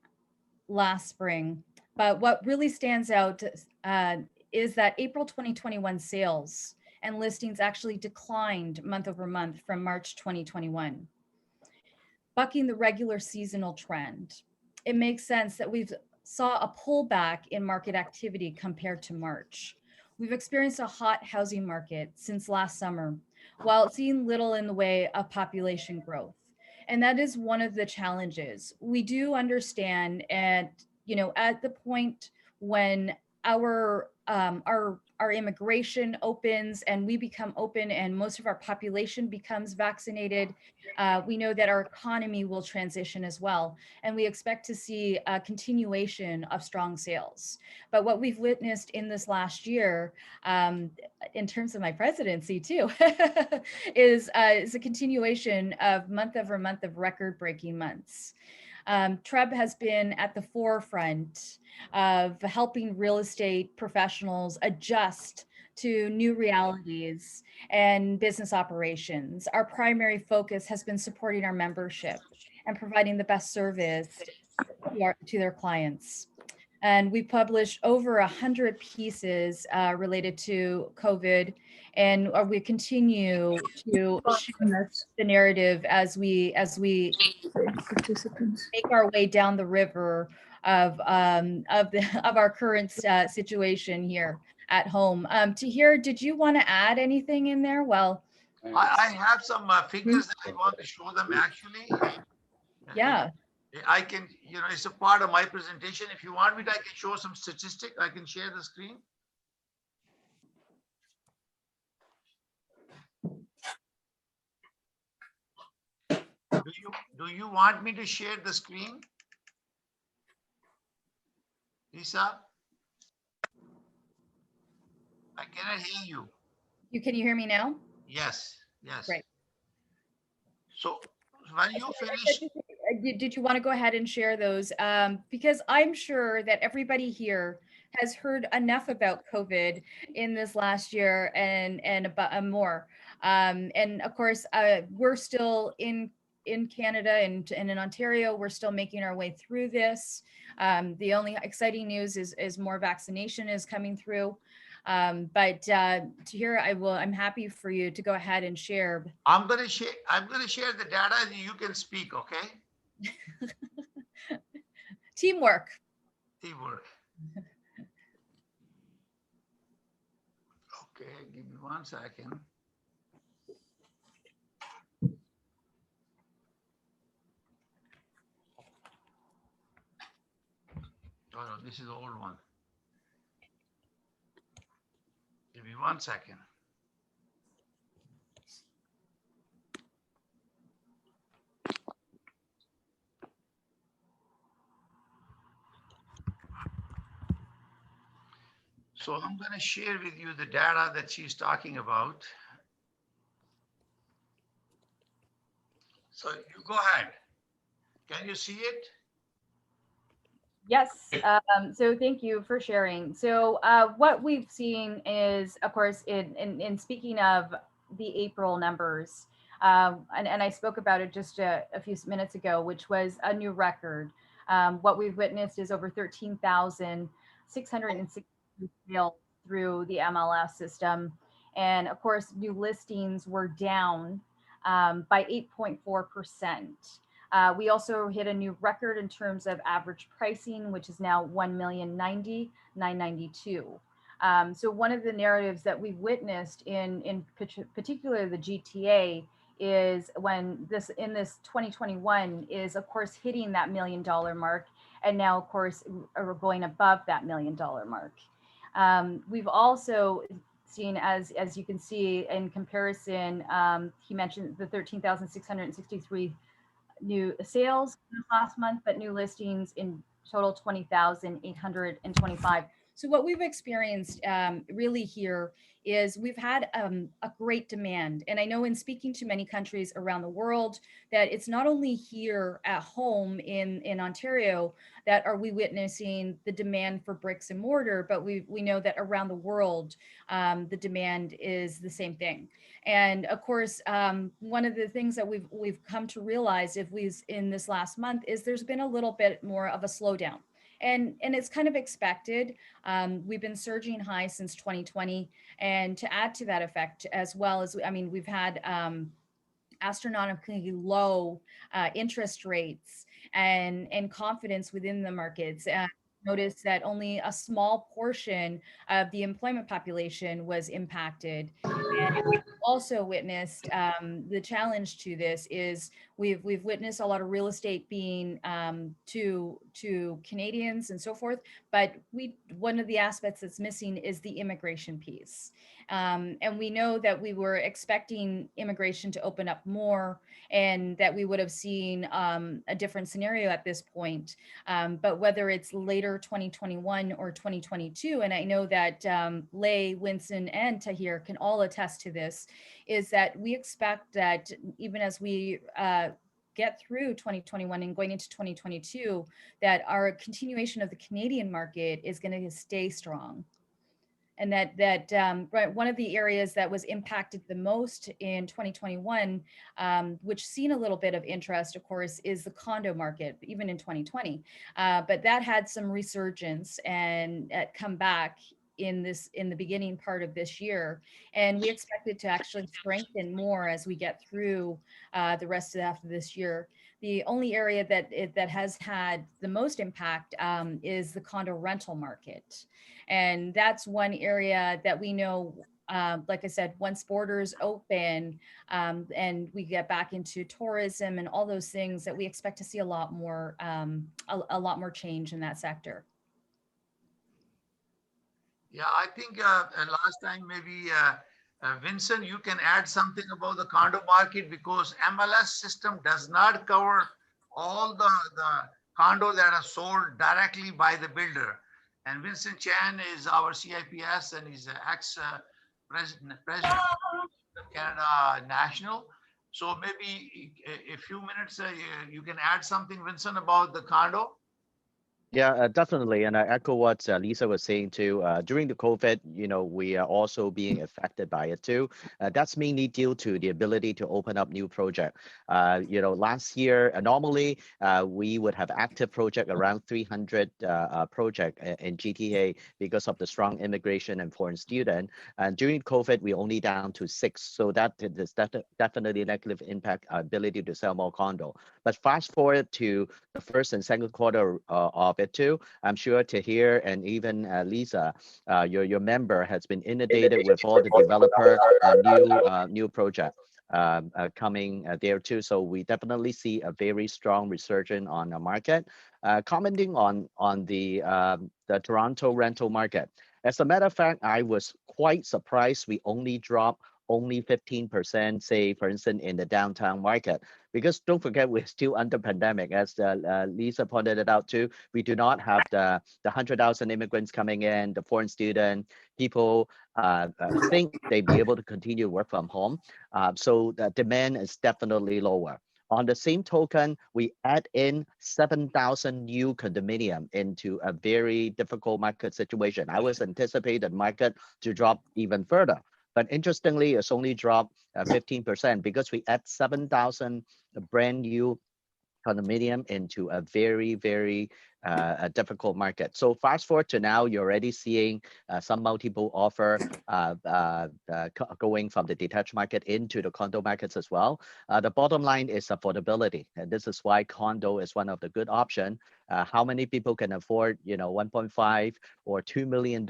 last spring. But what really stands out is that April 2021 sales and listings actually declined month over month from March 2021, bucking the regular seasonal trend. It makes sense that we've saw a pullback in market activity compared to March. We've experienced a hot housing market since last summer, while seeing little in the way of population growth. And that is one of the challenges. We do understand at the point when our immigration opens and we become open and most of our population becomes vaccinated, we know that our economy will transition as well. And we expect to see a continuation of strong sales. But what we've witnessed in this last year, in terms of my presidency too, is a continuation of month over month of record-breaking months. TREB has been at the forefront of helping real estate professionals adjust to new realities and business operations. Our primary focus has been supporting our membership and providing the best service to their clients. And we published over 100 pieces related to COVID, and we continue to shift the narrative as we make our way down the river of our current situation here at home. Tahir, did you want to add anything in there? Well, I have some figures that I want to show them actually. Yeah. I can, it's a part of my presentation. If you want me to, I can show some statistic. I can share the screen. Do you want me to share the screen? Lisa? I cannot hear you. Can you hear me now? Yes, yes. Right. So when you finish, did you want to go ahead and share those? Because I'm sure that everybody here has heard enough about COVID in this last year and about more. And of course, we're still in Canada and in Ontario, we're still making our way through this. The only exciting news is more vaccination is coming through. But Tahir, I'm happy for you to go ahead and share. I'm gonna share the data and you can speak, okay? Teamwork. Teamwork. Okay, give me 1 second. Oh no, this is the old one. Give me 1 second. So I'm going to share with you the data that she's talking about. So you go ahead. Can you see it? Yes. So thank you for sharing. So what we've seen is, of course, in speaking of the April numbers, and I spoke about it just a few minutes ago, which was a new record. What we've witnessed is over 13,660 sales through the MLS system. And of course, new listings were down by 8.4%. We also hit a new record in terms of average pricing, which is now $1,090,992. So one of the narratives that we've witnessed in particular the GTA is when in this 2021 is of course hitting that $1 million mark, and now of course we're going above that $1 million mark. We've also seen, as you can see in comparison, he mentioned the 13,663 new sales last month, but new listings in total 20,825. So what we've experienced really here is we've had a great demand. And I know in speaking to many countries around the world that it's not only here at home in Ontario that are we witnessing the demand for bricks and mortar, but we know that around the world, the demand is the same thing. And of course, one of the things that we've come to realize in this last month is there's been a little bit more of a slowdown. And it's kind of expected. We've been surging high since 2020. And to add to that effect, as well as, we've had astronomically low interest rates and confidence within the markets. Notice that only a small portion of the employment population was impacted. And we've also witnessed the challenge to this is we've witnessed a lot of real estate being to Canadians and so forth, but one of the aspects that's missing is the immigration piece. And we know that we were expecting immigration to open up more and that we would have seen a different scenario at this point. But whether it's later 2021 or 2022, and I know that Lay, Winston, and Tahir can all attest to this, is that we expect that even as we get through 2021 and going into 2022, that our continuation of the Canadian market is going to stay strong. and right, one of the areas that was impacted the most in 2021, which seen a little bit of interest, of course, is the condo market, even in 2020. But that had some resurgence and come back in the beginning part of this year, and we expect it to actually strengthen more as we get through the rest of after this year. The only area that has had the most impact is the condo rental market. And that's one area that we know, like I said, once borders open and we get back into tourism and all those things, that we expect to see a lot more change in that sector. Yeah, I think last time maybe Vincent, you can add something about the condo market, because MLS system does not cover all the condos that are sold directly by the builder. And Vincent Chan is our CIPS, and he's an ex-president of Canada National. So maybe a few minutes, you can add something, Vincent, about the condo. Yeah, definitely. And I echo what Lisa was saying too. During the COVID, we are also being affected by it too. That's mainly due to the ability to open up new project. Last year, normally we would have active project around 300 project in GTA because of the strong immigration and foreign student. And during COVID, we only down to 6. So that is definitely negative impact our ability to sell more condo. But fast forward to the first and second quarter of it too. I'm sure Tahir and even Lisa, your member, has been inundated with all the developer new project coming there too. So we definitely see a very strong resurgence on the market. Commenting on the Toronto rental market. As a matter of fact, I was quite surprised we only dropped 15%, say, for instance, in the downtown market, because don't forget, we're still under pandemic. As Lisa pointed it out too, we do not have the 100,000 immigrants coming in, the foreign student, people think they'd be able to continue work from home. So the demand is definitely lower. On the same token, we add in 7,000 new condominium into a very difficult market situation. I was anticipating the market to drop even further. But interestingly, it's only dropped 15% because we add 7,000 brand new condominium into a very, very difficult market. So fast forward to now, you're already seeing some multiple offer going from the detached market into the condo markets as well. The bottom line is affordability. And this is why condo is one of the good option. How many people can afford, $1.5 or $2 million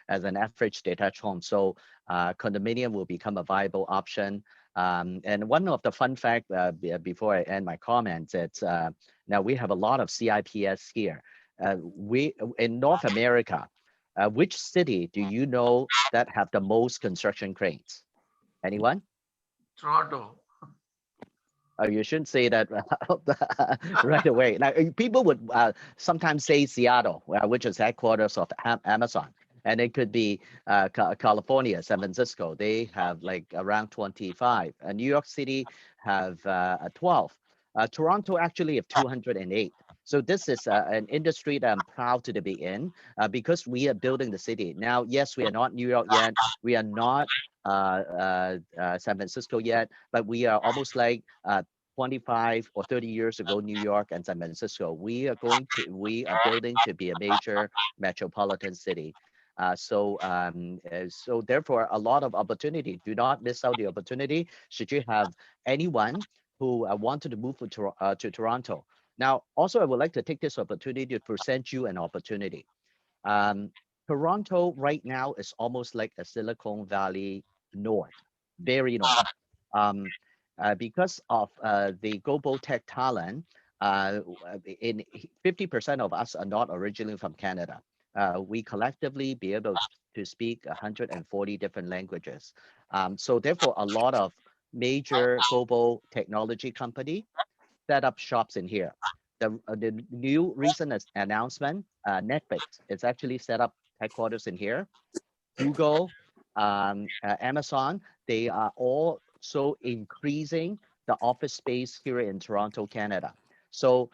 as an average detached home? So condominium will become a viable option. And one of the fun fact before I end my comments, it's now we have a lot of CIPS here. We in North America, which city do you know that have the most construction cranes? Anyone? Toronto. Oh, you shouldn't say that right away. Now, people would sometimes say Seattle, which is headquarters of Amazon. And it could be California, San Francisco. They have like around 25. New York City have 12. Toronto actually have 208. So this is an industry that I'm proud to be in because we are building the city. Now, yes, we are not New York yet. We are not San Francisco yet, but we are almost like 25 or 30 years ago, New York and San Francisco. We are building to be a major metropolitan city. So therefore, a lot of opportunity. Do not miss out the opportunity. Should you have anyone who wanted to move to Toronto. Now, also, I would like to take this opportunity to present you an opportunity. Toronto right now is almost like a Silicon Valley North, very north. Because of the global tech talent, in 50% of us are not originally from Canada. We collectively be able to speak 140 different languages. So therefore, a lot of major global technology company set up shops in here. The new recent announcement, Netflix, it's actually set up headquarters in here. Google, Amazon, they are also increasing the office space here in Toronto, Canada. So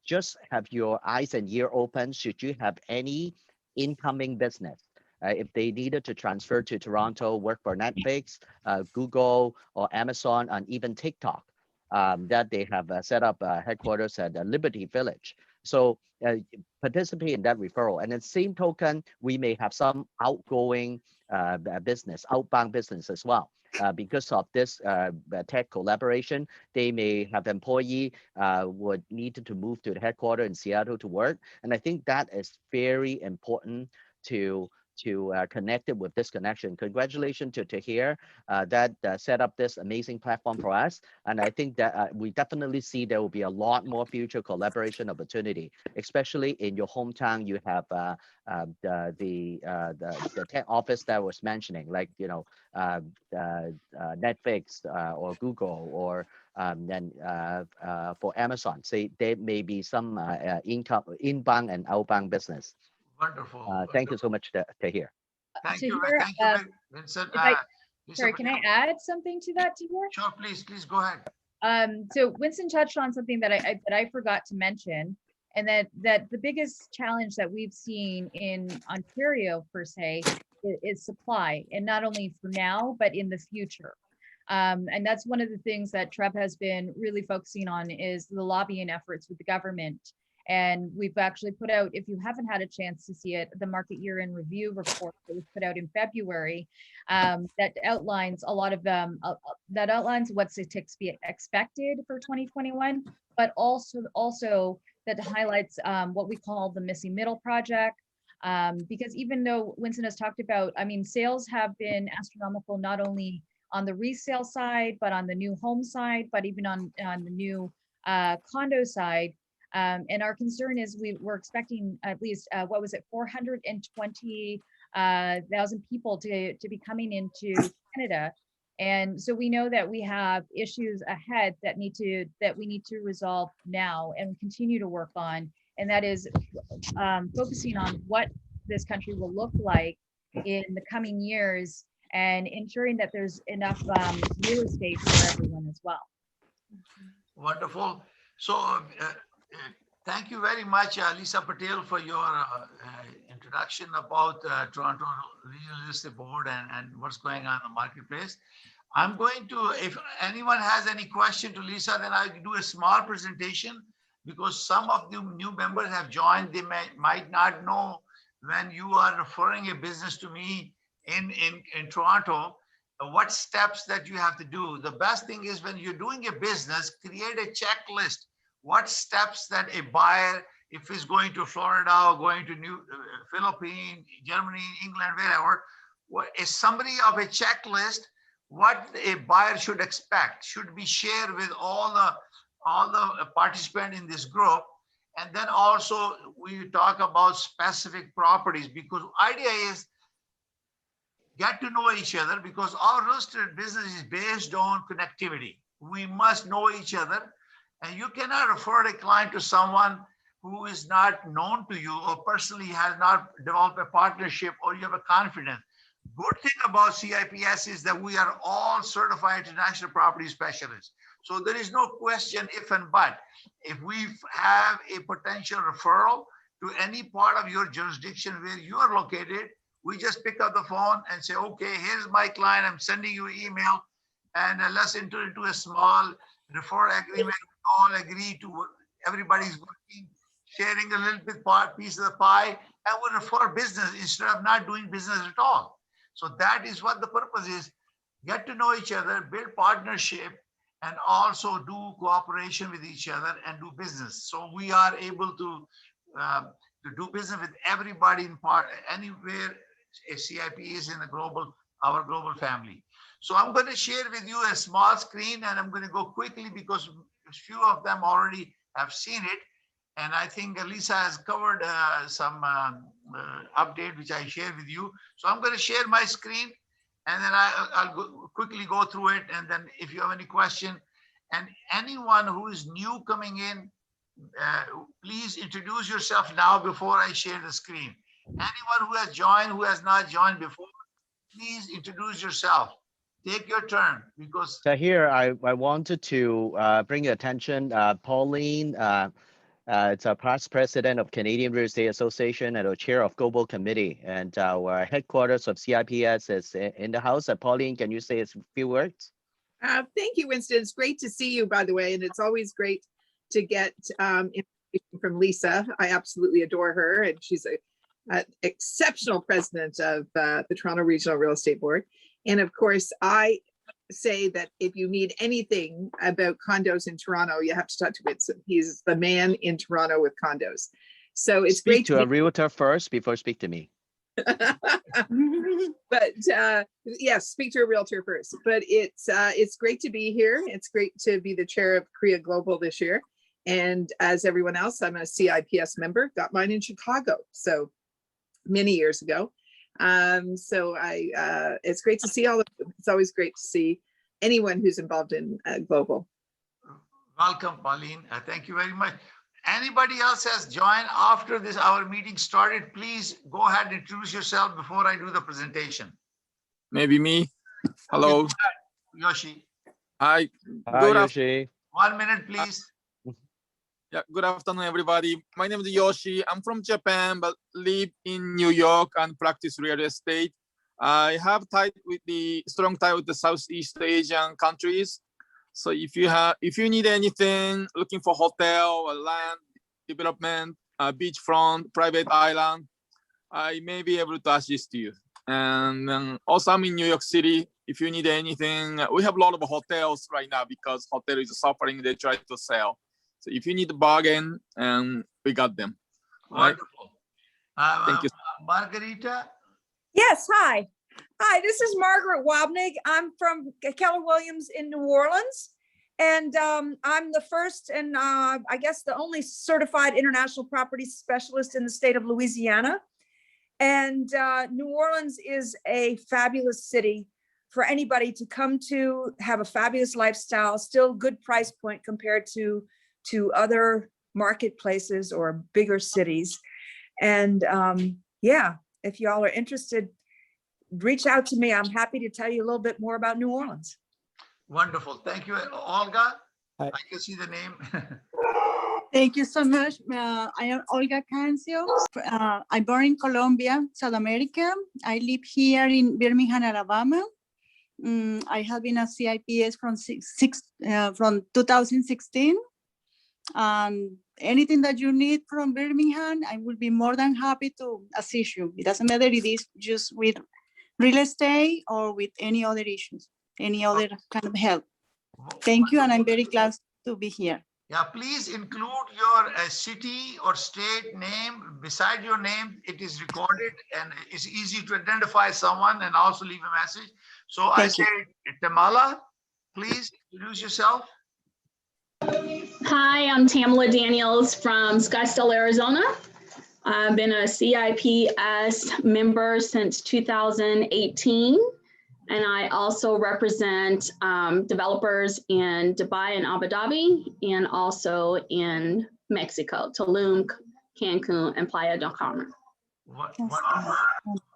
just have your eyes and ear open. Should you have any incoming business if they needed to transfer to Toronto, work for Netflix, Google, or Amazon, and even TikTok, that they have set up headquarters at Liberty Village. So participate in that referral. And at the same token, we may have some outgoing business, outbound business as well. Because of this tech collaboration, they may have employee would need to move to the headquarters in Seattle to work. And I think that is very important to connect it with this connection. Congratulations to Tahir that set up this amazing platform for us. And I think that we definitely see there will be a lot more future collaboration opportunity, especially in your hometown. You have the tech office that I was mentioning, like, you know, Netflix or Google, or then for Amazon. Say there may be some inbound and outbound business. Wonderful. Thank you so much, Tahir. Thank Tahir, you, Vincent. Lisa sorry, can I Patel. add something to that, Tahir? Sure, please go ahead. So Winston touched on something that I forgot to mention, and that the biggest challenge that we've seen in Ontario per se is supply, and not only for now but in the future. And that's one of the things that TREB has been really focusing on, is the lobbying efforts with the government. And we've actually put out, if you haven't had a chance to see it, the Market Year in Review report that was put out in February, that outlines a lot of that outlines what's expected for 2021, but also that highlights what we call the missing middle project. Because even though Winston has talked about, I mean, sales have been astronomical, not only on the resale side, but on the new home side, but even on the new condo side. And our concern is we're expecting at least, 420,000 people to be coming into Canada. And so we know that we have issues ahead that we need to resolve now and continue to work on. And that is focusing on what this country will look like in the coming years, and ensuring that there's enough real estate for everyone as well. Wonderful. So thank you very much, Lisa Patel, for your introduction about Toronto Regional Estate Board and what's going on in the marketplace. I'm going to, if anyone has any question to Lisa, then I'll do a small presentation, because some of the new members have joined. They might not know, when you are referring a business to me in Toronto, what steps that you have to do. The best thing is, when you're doing a business, create a checklist. What steps that a buyer, if he's going to Florida or going to Philippines, Germany, England, wherever, what is summary of a checklist, what a buyer should expect, should be shared with all the participants in this group. And then also we talk about specific properties, because idea is get to know each other, because our real estate business is based on connectivity. We must know each other, and you cannot refer a client to someone who is not known to you or personally has not developed a partnership, or you have a confidence. Good thing about CIPS is that we are all certified international property specialists. So there is no question if and but. If we have a potential referral to any part of your jurisdiction where you are located, we just pick up the phone and say, okay, here's my client, I'm sending you an email, and let's enter into a small refer agreement. We all agree to what everybody's working, sharing a little bit piece of the pie, and we refer business instead of not doing business at all. So that is what the purpose is. Get to know each other, build partnership, and also do cooperation with each other and do business. So we are able to do business with everybody in anywhere a CIP is in our global family. So I'm going to share with you a small screen, and I'm going to go quickly because a few of them already have seen it. And I think Lisa has covered some update, which I shared with you. So I'm going to share my screen, and then I'll quickly go through it. And then if you have any question, and anyone who is new coming in, please introduce yourself now before I share the screen. Anyone who has joined, who has not joined before, please introduce yourself. Take your turn, because Tahir, I wanted to bring your attention. Pauline It's a past president of Canadian Real Estate Association and a chair of Global Committee. And our headquarters of CIPS is in the house. Pauline, can you say a few words? Thank you, Winston. It's great to see you, by the way, and it's always great to get information from Lisa. I absolutely adore her, and she's an exceptional president of the Toronto Regional Real Estate Board. And of course, I say that if you need anything about condos in Toronto, you have to talk to Winston. He's the man in Toronto with condos. So it's Speak great to a realtor first before speak to me. But yes, speak to a realtor first. But it's great to be here. It's great to be the chair of CREA Global this year. And as everyone else, I'm a CIPS member. Got mine in Chicago, so many years ago. It's great to see all of them. It's always great to see anyone who's involved in global. Welcome, Pauline. Thank you very much. Anybody else has joined after this, our meeting started, please go ahead and introduce yourself before I do the presentation. Maybe me. Hello. Okay, Yoshi. Hi. Hi, Yoshi. 1 minute, please. Yeah, good afternoon, everybody. My name is Yoshi. I'm from Japan, but live in New York and practice real estate. I have strong tie with the Southeast Asian countries. So if you need anything, looking for hotel or land development, beachfront, private island, I may be able to assist you. And also I'm in New York City. If you need anything, we have a lot of hotels right now because hotel is suffering. They try to sell. So if you need a bargain, we got them. Wonderful. Right? Thank you. Margarita? Yes, hi. Hi, this is Margaret Wabnig. I'm from Keller Williams in New Orleans. And I'm the first and I guess the only certified international property specialist in the state of Louisiana. And New Orleans is a fabulous city for anybody to come to, have a fabulous lifestyle, still good price point compared to other marketplaces or bigger cities. And yeah, if y'all are interested, reach out to me. I'm happy to tell you a little bit more about New Orleans. Wonderful. Thank you. Olga, Hi. I can see the name. Thank you so much. I am Olga Cancio. I'm born in Colombia, South America. I live here in Birmingham, Alabama. I have been a CIPS from 2016. Anything that you need from Birmingham, I will be more than happy to assist you. It doesn't matter if it is just with real estate or with any other issues, any other kind of help. Thank you, and I'm very glad to be here. Yeah, please include your city or state name beside your name. It is recorded and it's easy to identify someone and also leave a message. So I say, Tamala, please introduce yourself. Hi, I'm Tamala Daniels from Scottsdale, Arizona. I've been a CIPS member since 2018, and I also represent developers in Dubai and Abu Dhabi, and also in Mexico, Tulum, Cancun, and Playa del Carmen.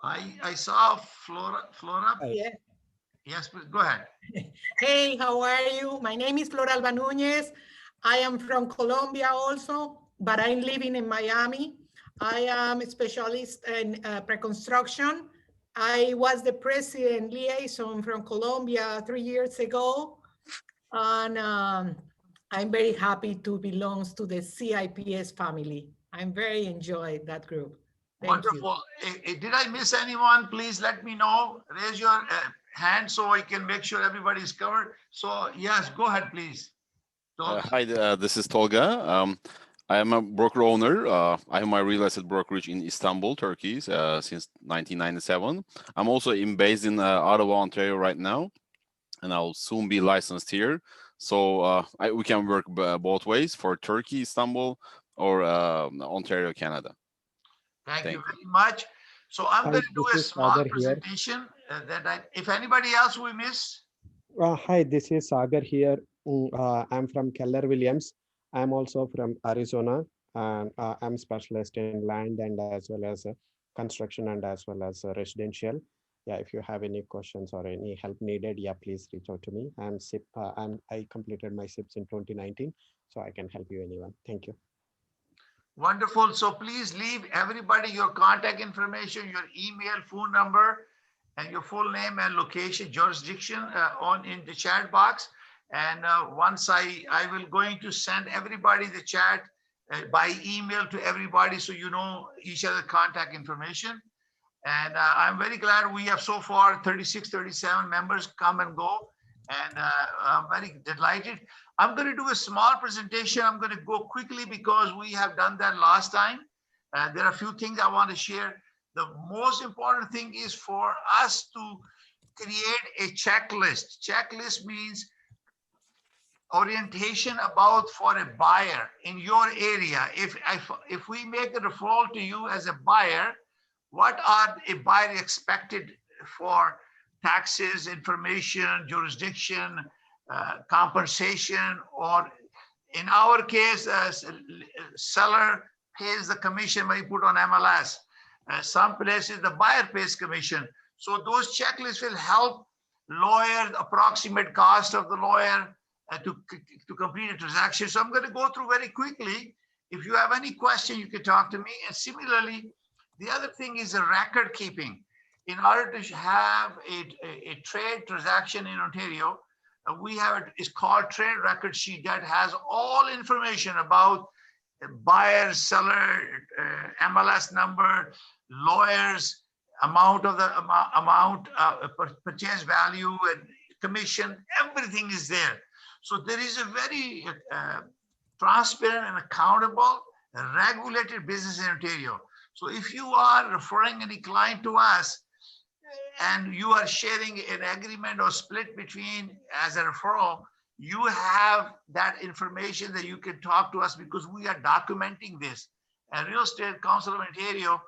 I saw Flora. Yeah. Yes, please go ahead. Hey, how are you? My name is Flora Alba Núñez. I am from Colombia also, but I'm living in Miami. I am a specialist in pre-construction. I was the president liaison from Colombia 3 years ago. And I'm very happy to belong to the CIPS family. I'm very enjoyed that group. Thank Wonderful. Did I miss anyone? Please let me know. Raise your hand so I can make sure everybody is covered. So yes, go ahead, please. Hi, this is Tolga. I am a broker owner. I have my real estate brokerage in Istanbul, Turkey, since 1997. I'm also based in Ottawa, Ontario right now, and I'll soon be licensed here. So we can work both ways for Turkey, Istanbul, or Ontario, Canada. Thank you very much. So I'm going to do a small presentation if anybody else we miss. Hi, this is Sagar here. I'm from Keller Williams. I'm also from Arizona, and I'm specialist in land and as well as construction and as well as residential. Yeah, if you have any questions or any help needed, yeah, please reach out to me. I completed my CIPS in 2019, so I can help you anyone. Thank you. Wonderful. So please leave everybody your contact information, your email, phone number, and your full name and location, jurisdiction on in the chat box. And once I will going to send everybody the chat by email to everybody, so you know each other contact information. And I'm very glad we have so far 36, 37 members come and go. And I'm very delighted. I'm going to do a small presentation. I'm going to go quickly because we have done that last time. There are a few things I want to share. The most important thing is for us to create a checklist. Checklist means orientation about for a buyer in your area. If we make a referral to you as a buyer, what are a buyer expected for taxes, information, jurisdiction, compensation, or in our case, seller pays the commission when you put on MLS. Some places the buyer pays commission. So those checklists will help lawyer, approximate cost of the lawyer to complete a transaction. So I'm going to go through very quickly. If you have any question, you can talk to me. And similarly, the other thing is a record keeping. In order to have a trade transaction in Ontario, we have it's called trade record sheet that has all information about buyer, seller, MLS number, lawyers, amount of the amount, purchase value, and commission. Everything is there. So there is a very transparent and accountable, regulated business in Ontario. So if you are referring any client to us, and you are sharing an agreement or split between as a referral, you have that information that you can talk to us because we are documenting this. And Real Estate Council of Ontario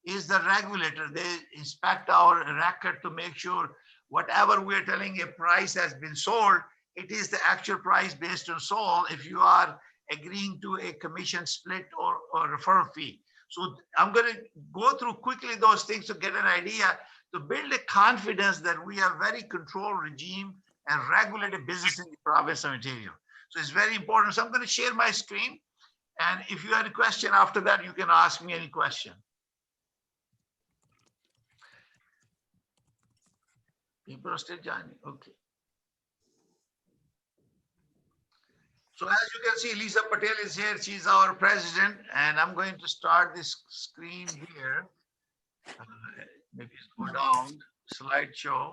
is the regulator. They inspect our record to make sure whatever we're telling a price has been sold, it is the actual price based on sold if you are agreeing to a commission split or referral fee. So I'm going to go through quickly those things to get an idea, to build a confidence that we have very controlled regime and regulated business in the province of Ontario. So it's very important. So I'm going to share my screen. And if you have a question after that, you can ask me any question. People are still joining. Okay. So as you can see, Lisa Patel is here. She's our president. And I'm going to start this screen here. Maybe go down, slideshow.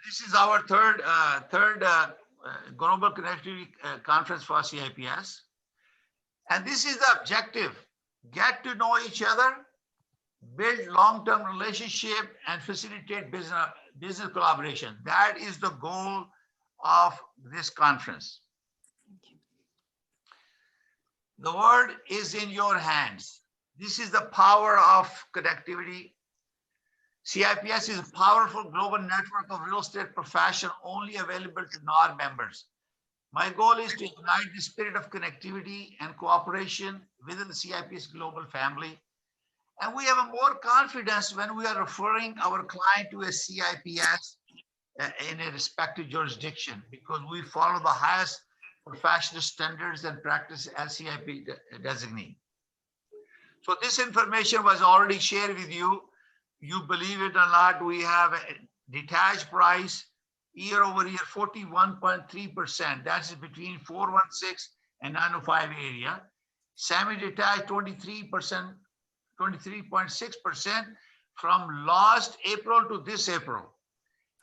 This is our third Global Connectivity Conference for CIPS. And this is the objective: get to know each other, build long-term relationship, and facilitate business collaboration. That is the goal of this conference. The word is in your hands. This is the power of connectivity. CIPS is a powerful global network of real estate professionals only available to non-members. My goal is to ignite the spirit of connectivity and cooperation within the CIPS global family. And we have a more confidence when we are referring our client to a CIPS in a respective jurisdiction, because we follow the highest professional standards and practice as CIP designee. So this information was already shared with you. You believe it or not, we have a detached price year over year, 41.3%. That's between 416 and 905 area. Semi-detached, 23%, 23.6% from last April to this April.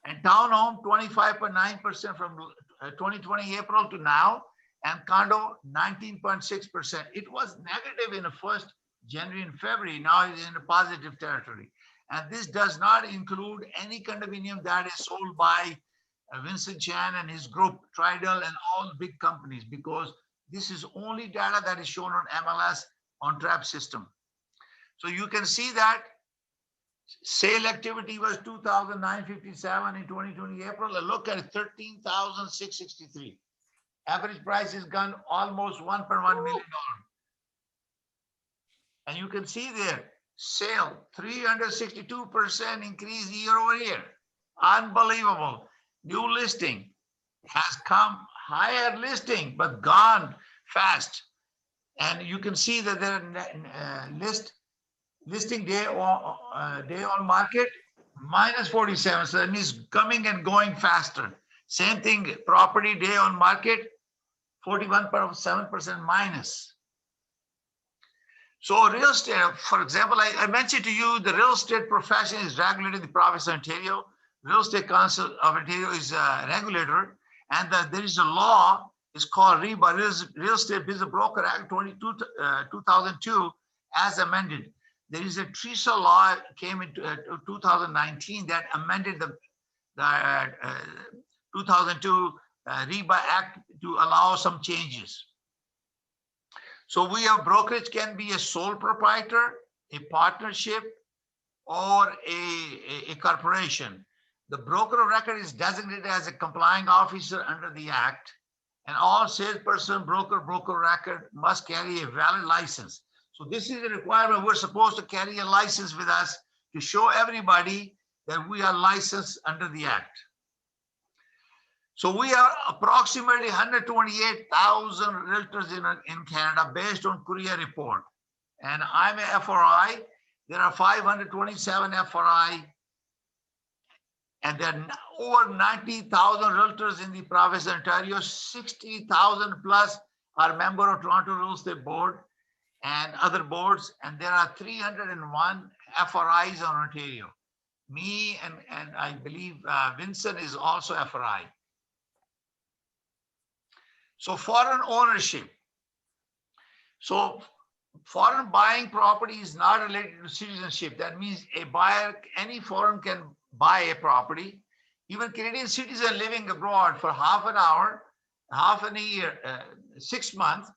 And townhome, 25.9% from 2020 April to now, and condo, 19.6%. It was negative in the first January and February. Now it is in a positive territory. And this does not include any condominium that is sold by Vincent Chan and his group, Tridal, and all big companies, because this is only data that is shown on MLS on TRAP system. So you can see that sale activity was 2,957 in 2020 April. A look at 13,663. Average price has gone almost $1.1 million. And you can see there, sale 362% increase year over year. Unbelievable. New listing has come, higher listing, but gone fast. And you can see that there are listing day on market minus 47. So that means coming and going faster. Same thing, property day on market 41.7% minus. So real estate, for example, I mentioned to you the real estate profession is regulated in the province of Ontario. Real Estate Council of Ontario is a regulator, and there is a law, it's called REBA, Real Estate Business Broker Act 2002, as amended. There is a TRESA law came into 2019 that amended the 2002 REBA Act to allow some changes. So we have brokerage can be a sole proprietor, a partnership, or a corporation. The broker of record is designated as a complying officer under the Act, and all salesperson, broker record must carry a valid license. So this is a requirement. We're supposed to carry a license with us to show everybody that we are licensed under the Act. So we are approximately 128,000 realtors in Canada based on Korea report. And I'm a FRI. There are 527 FRI. And there are over 90,000 realtors in the province of Ontario. 60,000 plus are member of Toronto Real Estate Board and other boards. And there are 301 FRIs on Ontario. Me and I believe Vincent is also FRI. So foreign ownership. So foreign buying property is not related to citizenship. That means a buyer, any foreign can buy a property. Even Canadian citizens living abroad for half an hour, half a year, 6 months,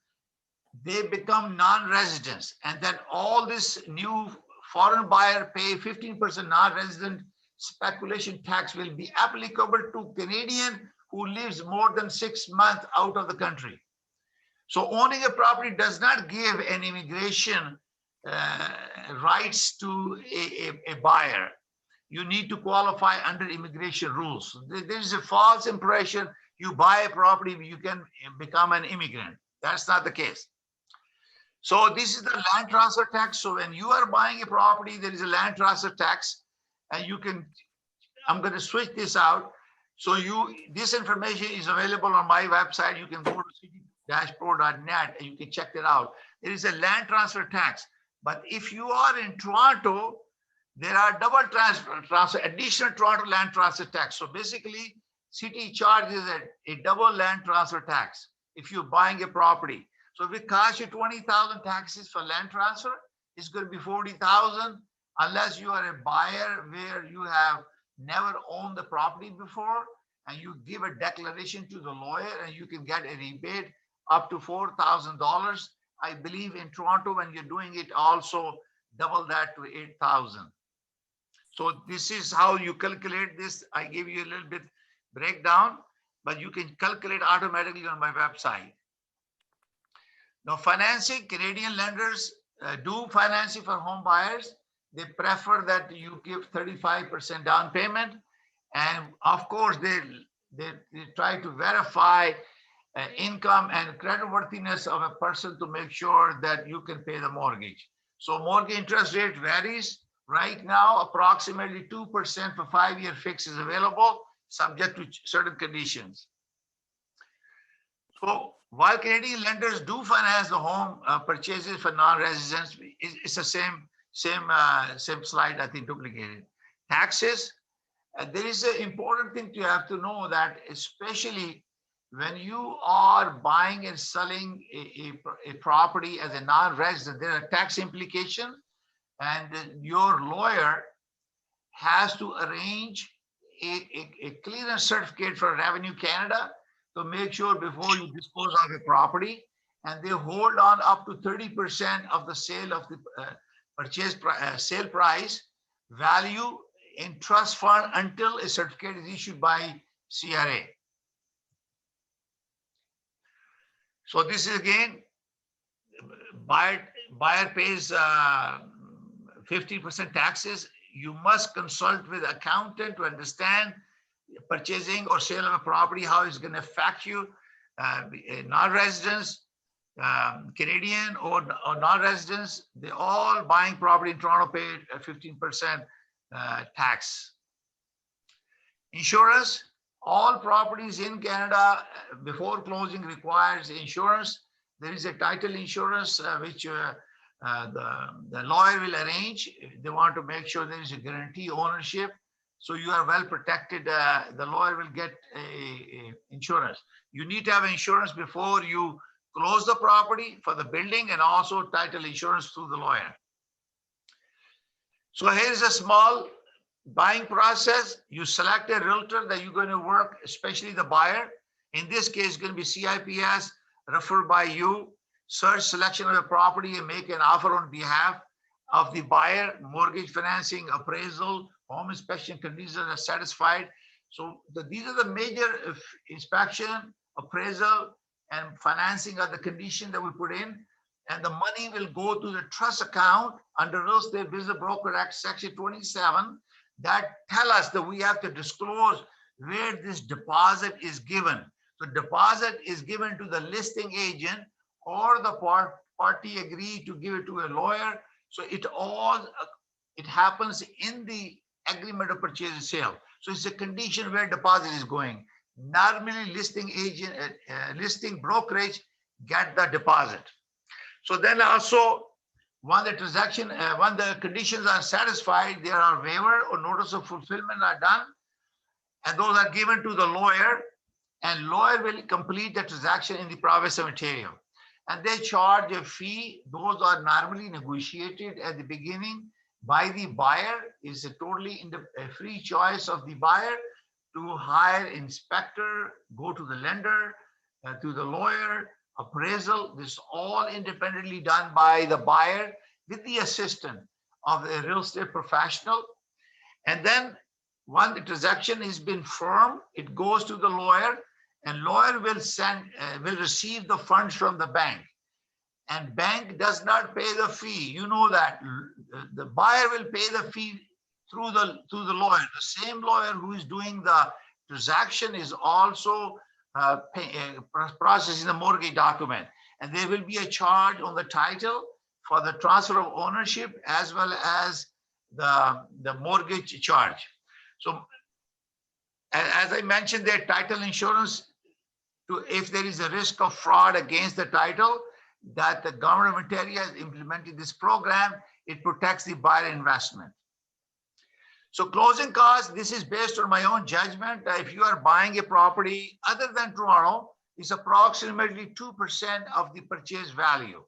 they become non-residents. And then all this new foreign buyer pay 15% non-resident speculation tax will be applicable to Canadian who lives more than 6 months out of the country. So owning a property does not give an immigration rights to a buyer. You need to qualify under immigration rules. There is a false impression you buy a property, you can become an immigrant. That's not the case. So this is the land transfer tax. So when you are buying a property, there is a land transfer tax, and you can, I'm going to switch this out. So this information is available on my website. You can go to city-pro.net and you can check it out. There is a land transfer tax. But if you are in Toronto, there are double transfer, additional Toronto land transfer tax. So basically, city charges a double land transfer tax if you're buying a property. So if it costs you 20,000 taxes for land transfer, it's going to be 40,000 unless you are a buyer where you have never owned the property before, and you give a declaration to the lawyer and you can get a rebate up to $4,000. I believe in Toronto, when you're doing it, also double that to 8,000. So this is how you calculate this. I give you a little bit breakdown, but you can calculate automatically on my website. Now, financing, Canadian lenders do financing for home buyers. They prefer that you give 35% down payment. And of course, they try to verify income and creditworthiness of a person to make sure that you can pay the mortgage. So mortgage interest rate varies. Right now, approximately 2% for 5-year fix is available, subject to certain conditions. So while Canadian lenders do finance the home purchases for non-residents, it's the same slide, I think, duplicated. Taxes, there is an important thing to have to know that, especially when you are buying and selling a property as a non-resident, there are tax implications, and your lawyer has to arrange a clearance certificate for Revenue Canada to make sure before you dispose of a property, and they hold on up to 30% of the sale of the sale price value in trust fund until a certificate is issued by CRA. So this is again, buyer pays 50% taxes. you must consult with accountant to understand purchasing or sale of a property, how it's going to affect you. Non-residents, Canadian or non-residents, they all buying property in Toronto pay a 15% tax. Insurance, all properties in Canada before closing requires insurance. There is a title insurance which the lawyer will arrange. They want to make sure there is a guarantee ownership. So you are well protected. The lawyer will get a insurance. You need to have insurance before you close the property for the building, and also title insurance through the lawyer. So here's a small buying process. You select a realtor that you're going to work, especially the buyer. In this case, it's going to be CIPS, referred by you. Search selection of the property and make an offer on behalf of the buyer. Mortgage financing, appraisal, home inspection conditions are satisfied. So these are the major inspection, appraisal, and financing are the conditions that we put in. And the money will go to the trust account under Real Estate Business Broker Act Section 27 that tell us that we have to disclose where this deposit is given. So deposit is given to the listing agent, or the party agree to give it to a lawyer. So it happens in the agreement of purchase and sale. So it's a condition where deposit is going. Normally listing agent, listing brokerage get the deposit. So then also when the transaction, when the conditions are satisfied, there are waiver or notice of fulfillment are done, and those are given to the lawyer, and lawyer will complete the transaction in the province of Ontario. And they charge a fee. Those are normally negotiated at the beginning by the buyer. It's a totally a free choice of the buyer to hire inspector, go to the lender, to the lawyer, appraisal. This is all independently done by the buyer with the assistance of a real estate professional. And then when the transaction has been firm, it goes to the lawyer, and lawyer will receive the funds from the bank. And bank does not pay the fee. You know that the buyer will pay the fee through the lawyer. The same lawyer who is doing the transaction is also processing the mortgage document. And there will be a charge on the title for the transfer of ownership as well as the mortgage charge. So as I mentioned, their title insurance, if there is a risk of fraud against the title, that the government of Ontario has implemented this program, it protects the buyer investment. So closing costs, this is based on my own judgment. If you are buying a property other than Toronto, it's approximately 2% of the purchase value.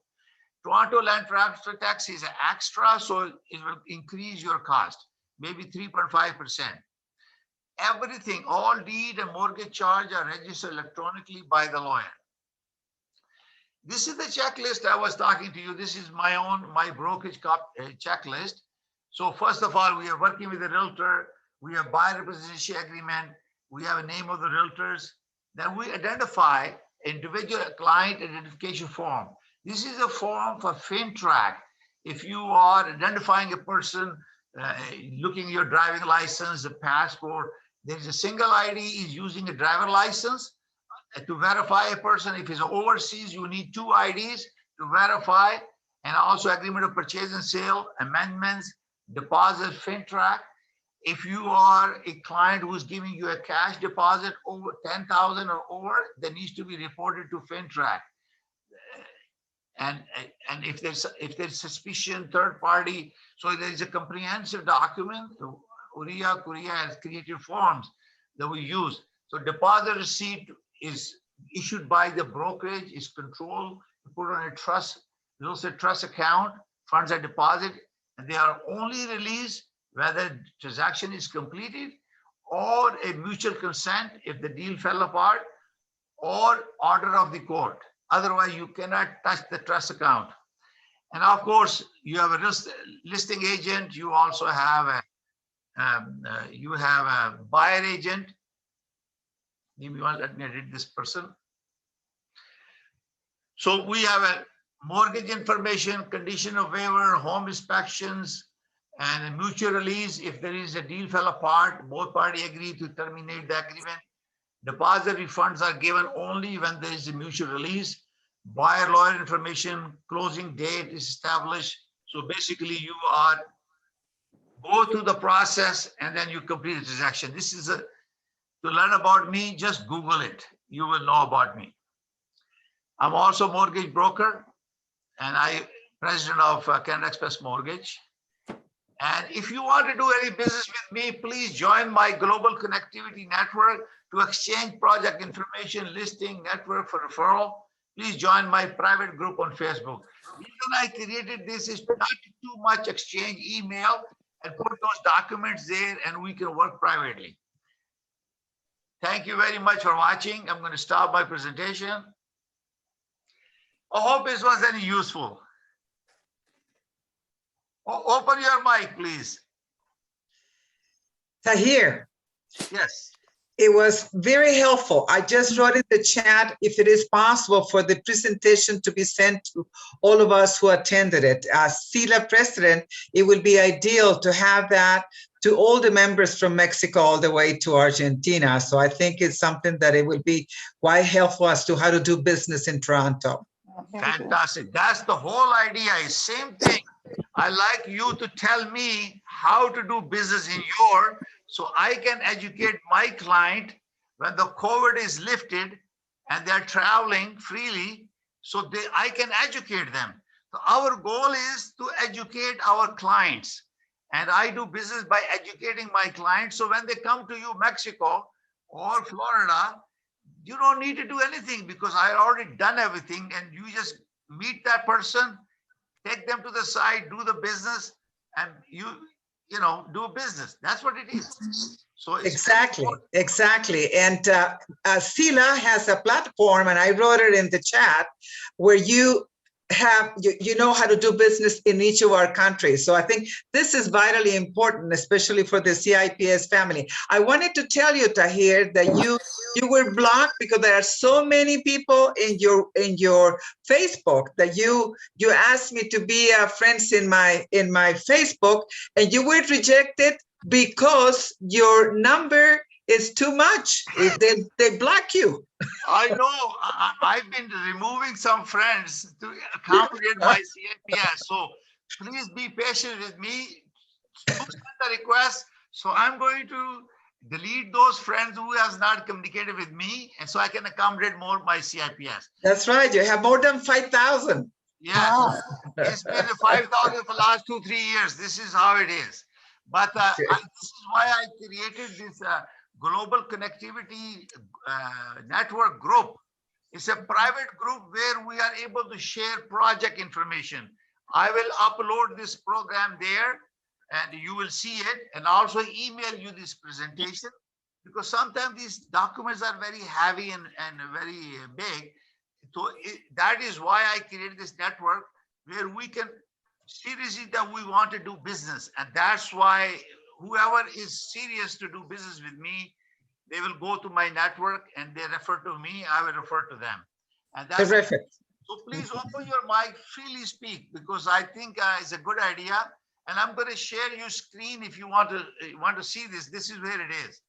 Toronto land transfer tax is extra, so it will increase your cost, maybe 3.5%. Everything, all deed and mortgage charge are registered electronically by the lawyer. This is the checklist I was talking to you. This is my brokerage checklist. So first of all, we are working with the realtor. We have buyer representation agreement. We have a name of the realtors. Then we identify individual client identification form. This is a form for FinTrack. If you are identifying a person, looking at your driving license, the passport, there's a single ID is using a driver license. To verify a person, if he's overseas, you need 2 IDs to verify, and also agreement of purchase and sale, amendments, deposit, FinTrack. If you are a client who's giving you a cash deposit over 10,000 or over, that needs to be reported to FinTrack. And if there's suspicion, third party, so there's a comprehensive document. Korea has created forms that we use. So deposit receipt is issued by the brokerage, is controlled, put on a trust, real estate trust account, funds are deposited, and they are only released whether transaction is completed or a mutual consent if the deal fell apart, or order of the court. Otherwise, you cannot touch the trust account. And of course, you have a listing agent. You also have a buyer agent. Maybe you want to let me read this person. So we have a mortgage information, condition of waiver, home inspections, And a mutual release, if there is a deal fell apart, both parties agree to terminate the agreement. Deposit refunds are given only when there is a mutual release. Buyer lawyer information, closing date is established. So basically you are go through the process and then you complete the transaction. This is to learn about me, just Google it. You will know about me. I'm also a mortgage broker and I president of Canada Express Mortgage. And if you want to do any business with me, please join my global connectivity network to exchange project information, listing, network for referral. Please join my private group on Facebook. The reason I created this is not too much exchange email and put those documents there and we can work privately. Thank you very much for watching. I'm going to stop my presentation. I hope this was any useful. Open your mic, please. Tahir. Yes. It was very helpful. I just wrote in the chat if it is possible for the presentation to be sent to all of us who attended it. As CELA president, it would be ideal to have that to all the members from Mexico all the way to Argentina. So I think it's something that it would be quite helpful as to how to do business in Toronto. Fantastic. That's the whole idea. Same thing. I like you to tell me how to do business in your, so I can educate my client when the COVID is lifted and they're traveling freely, so I can educate them. So our goal is to educate our clients. And I do business by educating my clients. So when they come to you, Mexico or Florida, you don't need to do anything because I already done everything and you just meet that person, take them to the side, do the business, and you know, do business. That's what it is. So it's exactly. And CELA has a platform, and I wrote it in the chat, where you have, you know how to do business in each of our countries. So I think this is vitally important, especially for the CIPS family. I wanted to tell you, Tahir, that you were blocked because there are so many people in your Facebook that you asked me to be friends in my Facebook, and you were rejected because your number is too much. They block you. I know. I've been removing some friends to accommodate my CIPS. So please be patient with me. Send the request. So I'm going to delete those friends who has not communicated with me, and so I can accommodate more my CIPS. That's right. You have more than 5,000. Yes. It's been 5,000 for the last 2-3 years. This is how it is. But this is why I created this global connectivity network group. It's a private group where we are able to share project information. I will upload this program there and you will see it, and also email you this presentation, because sometimes these documents are very heavy and very big. So that is why I created this network where we can seriously that we want to do business. And that's why whoever is serious to do business with me, they will go to my network and they refer to me, I will refer to them. And that's terrific. So please open your mic, freely speak, because I think it's a good idea. And I'm going to share your screen if you want to see this. This is where it is.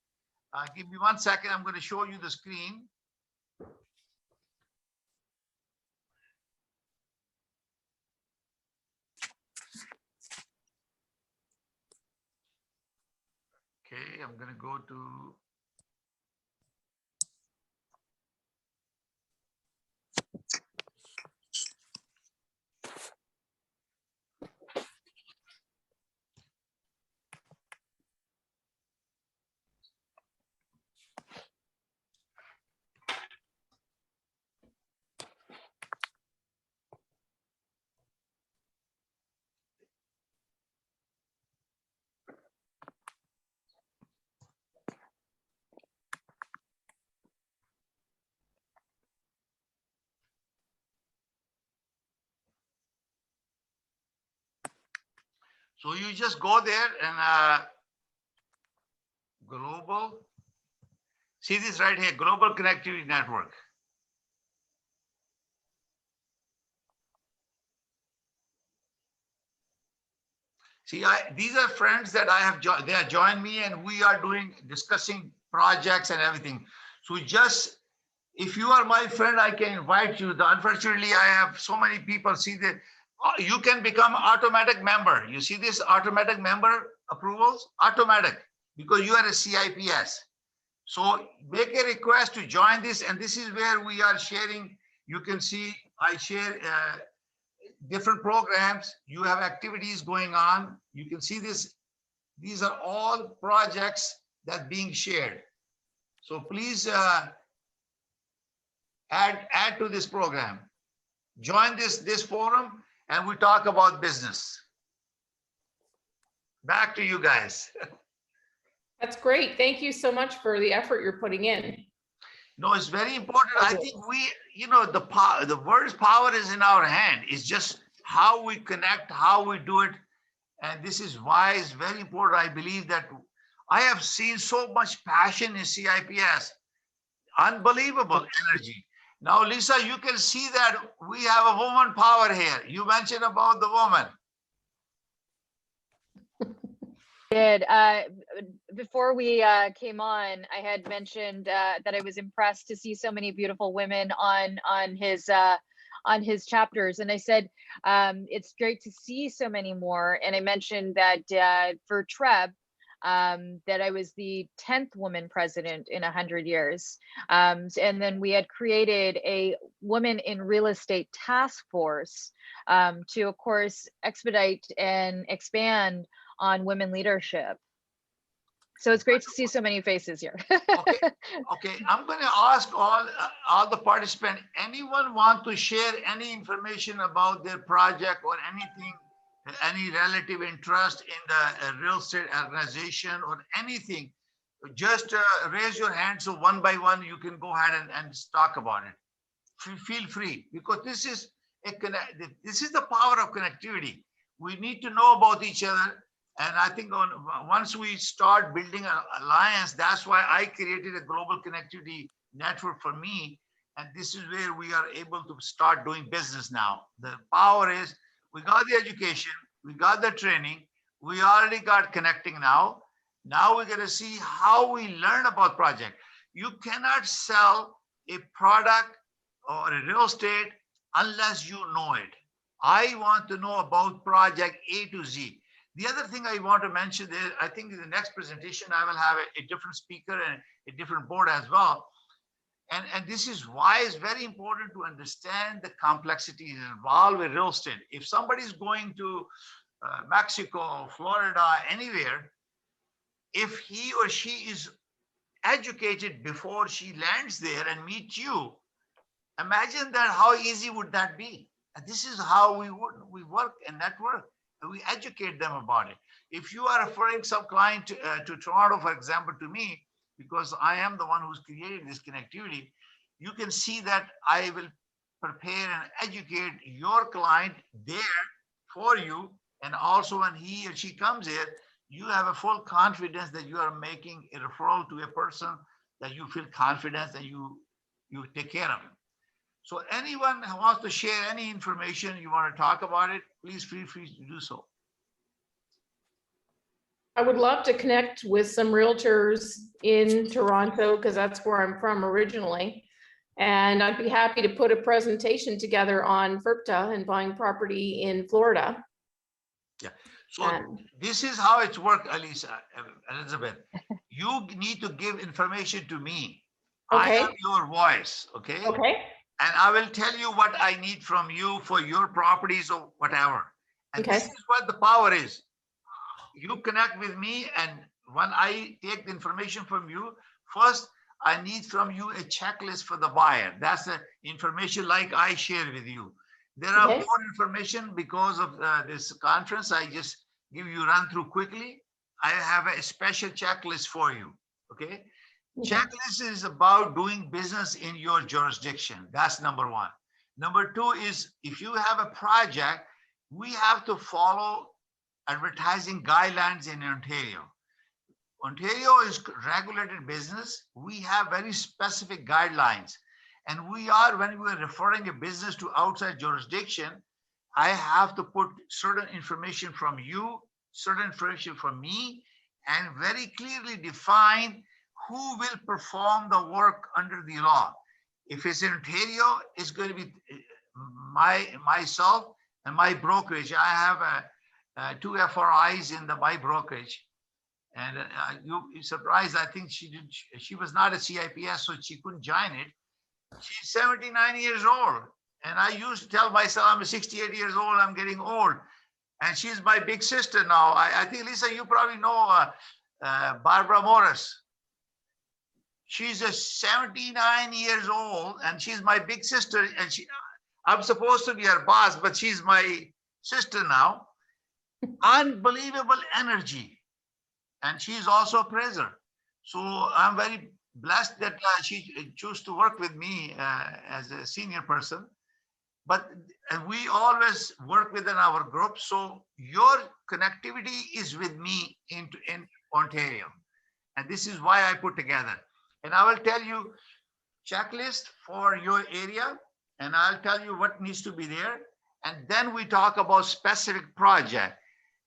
Give me 1 second. I'm going to show you the screen. Okay, I'm going to go to. So you just go there and global. See this right here, Global Connectivity Network. See, these are friends that I have, they have joined me and we are discussing projects and everything. So just, if you are my friend, I can invite you. Unfortunately, I have so many people see that you can become automatic member. You see this automatic member approvals? Automatic, because you are a CIPS. So make a request to join this, and this is where we are sharing. You can see I share different programs. You have activities going on. You can see this. These are all projects that being shared. So please add to this program. Join this forum, and we talk about business. Back to you guys. That's great. Thank you so much for the effort you're putting in. No, it's very important. I think the word's power is in our hand. It's just how we connect, how we do it. And this is why it's very important. I believe that I have seen so much passion in CIPS, unbelievable energy. Now, Lisa, you can see that we have a woman power here. You mentioned about the woman. Did before we came on, I had mentioned that I was impressed to see so many beautiful women on his chapters, and I said it's great to see so many more. And I mentioned that for TREB, that I was the 10th woman president in 100 years, and then we had created a woman in real estate task force to, of course, expedite and expand on women leadership. So it's great to see so many faces here. Okay, I'm going to ask all the participants, anyone want to share any information about their project or anything, any relative interest in the real estate organization or anything, just raise your hand. So one by one, you can go ahead and talk about it. Feel free, because this is the power of connectivity. We need to know about each other. And I think once we start building an alliance, that's why I created a global connectivity network for me. And this is where we are able to start doing business now. The power is, we got the education, we got the training, we already got connecting now. Now we're going to see how we learn about project. You cannot sell a product or a real estate unless you know it. I want to know about project A to Z. The other thing I want to mention is, I think in the next presentation, I will have a different speaker and a different board as well. And this is why it's very important to understand the complexities involved with real estate. If somebody's going to Mexico, Florida, anywhere, if he or she is educated before she lands there and meets you, imagine that how easy would that be? And this is how we work and network. We educate them about it. If you are referring some client to Toronto, for example, to me, because I am the one who's created this connectivity, you can see that I will prepare and educate your client there for you. And also when he or she comes here, you have a full confidence that you are making a referral to a person that you feel confident that you take care of him. So anyone who wants to share any information, you want to talk about it, please feel free to do so. I would love to connect with some realtors in Toronto because that's where I'm from originally. And I'd be happy to put a presentation together on FIRPTA and buying property in Florida. Yeah. So this is how it's worked, Elizabeth. You need to give information to me. Okay. I am your voice. Okay. Okay. And I will tell you what I need from you for your properties or whatever. And this is what the power is. You connect with me, and when I take the information from you, first I need from you a checklist for the buyer. That's the information like I share with you. There are more information because of this conference. I just give you run through quickly. I have a special checklist for you. Okay. Checklist is about doing business in your jurisdiction. That's number one. Number two is, if you have a project, we have to follow advertising guidelines in Ontario. Ontario is regulated business. We have very specific guidelines. And we are, when we are referring a business to outside jurisdiction, I have to put certain information from you certain information from me and very clearly define who will perform the work under the law. If it's in Ontario, it's going to be myself and my brokerage. I have 2 FRIs in my brokerage. And you'll be surprised, I think she was not a CIPS, so she couldn't join it. She's 79 years old. And I used to tell myself, I'm 68 years old, I'm getting old. And she's my big sister now. I think, Lisa, you probably know Barbara Morris. She's 79 years old and she's my big sister. And I'm supposed to be her boss, but she's my sister now. Unbelievable energy. And she's also a appraiser. So I'm very blessed that she chose to work with me as a senior person. But we always work within our group. So your connectivity is with me in Ontario. And this is why I put together. And I will tell you checklist for your area. And I'll tell you what needs to be there. And then we talk about specific project.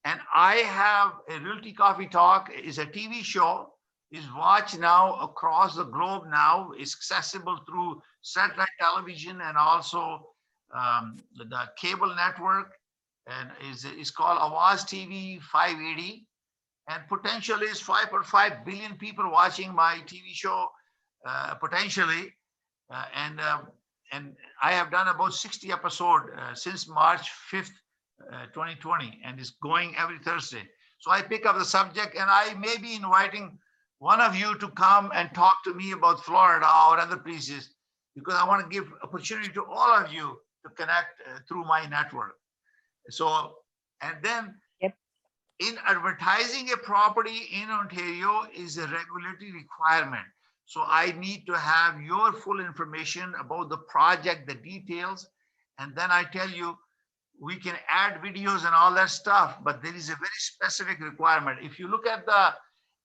And I have a Realty Coffee Talk is a TV show, is watched now across the globe now, is accessible through satellite television and also the cable network, and is called Awaz TV 580. And potential is 5.5 billion people watching my TV show, potentially. And I have done about 60 episodes since March 5th, 2020, and it's going every Thursday. So I pick up the subject, and I may be inviting one of you to come and talk to me about Florida or other places, because I want to give opportunity to all of you to connect through my network. So, and then in advertising a property in Ontario is a regulatory requirement. So I need to have your full information about the project, the details, and then I tell you, we can add videos and all that stuff, but there is a very specific requirement. If you look at the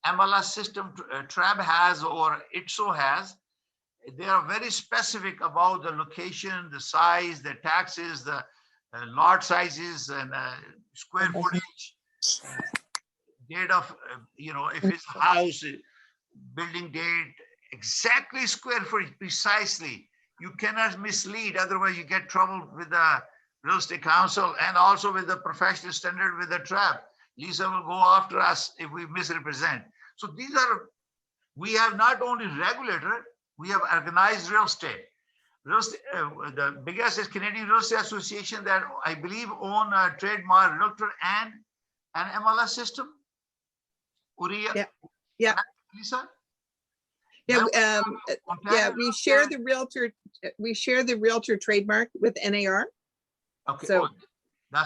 MLS system TRAB has or ITSO has, they are very specific about the location, the size, the taxes, the lot sizes and square footage, date of, if it's a house, building date, exactly square footage, precisely. You cannot mislead, otherwise you get trouble with the Real Estate Council and also with the professional standard with the TRAB. Lisa will go after us if we misrepresent. So we have not only regulator, we have organized real estate. The biggest is Canadian Real Estate Association that I believe own a trademark realtor and an MLS system. Uriya? Yeah. Lisa? Yeah, we share the realtor trademark with NAR. Okay. So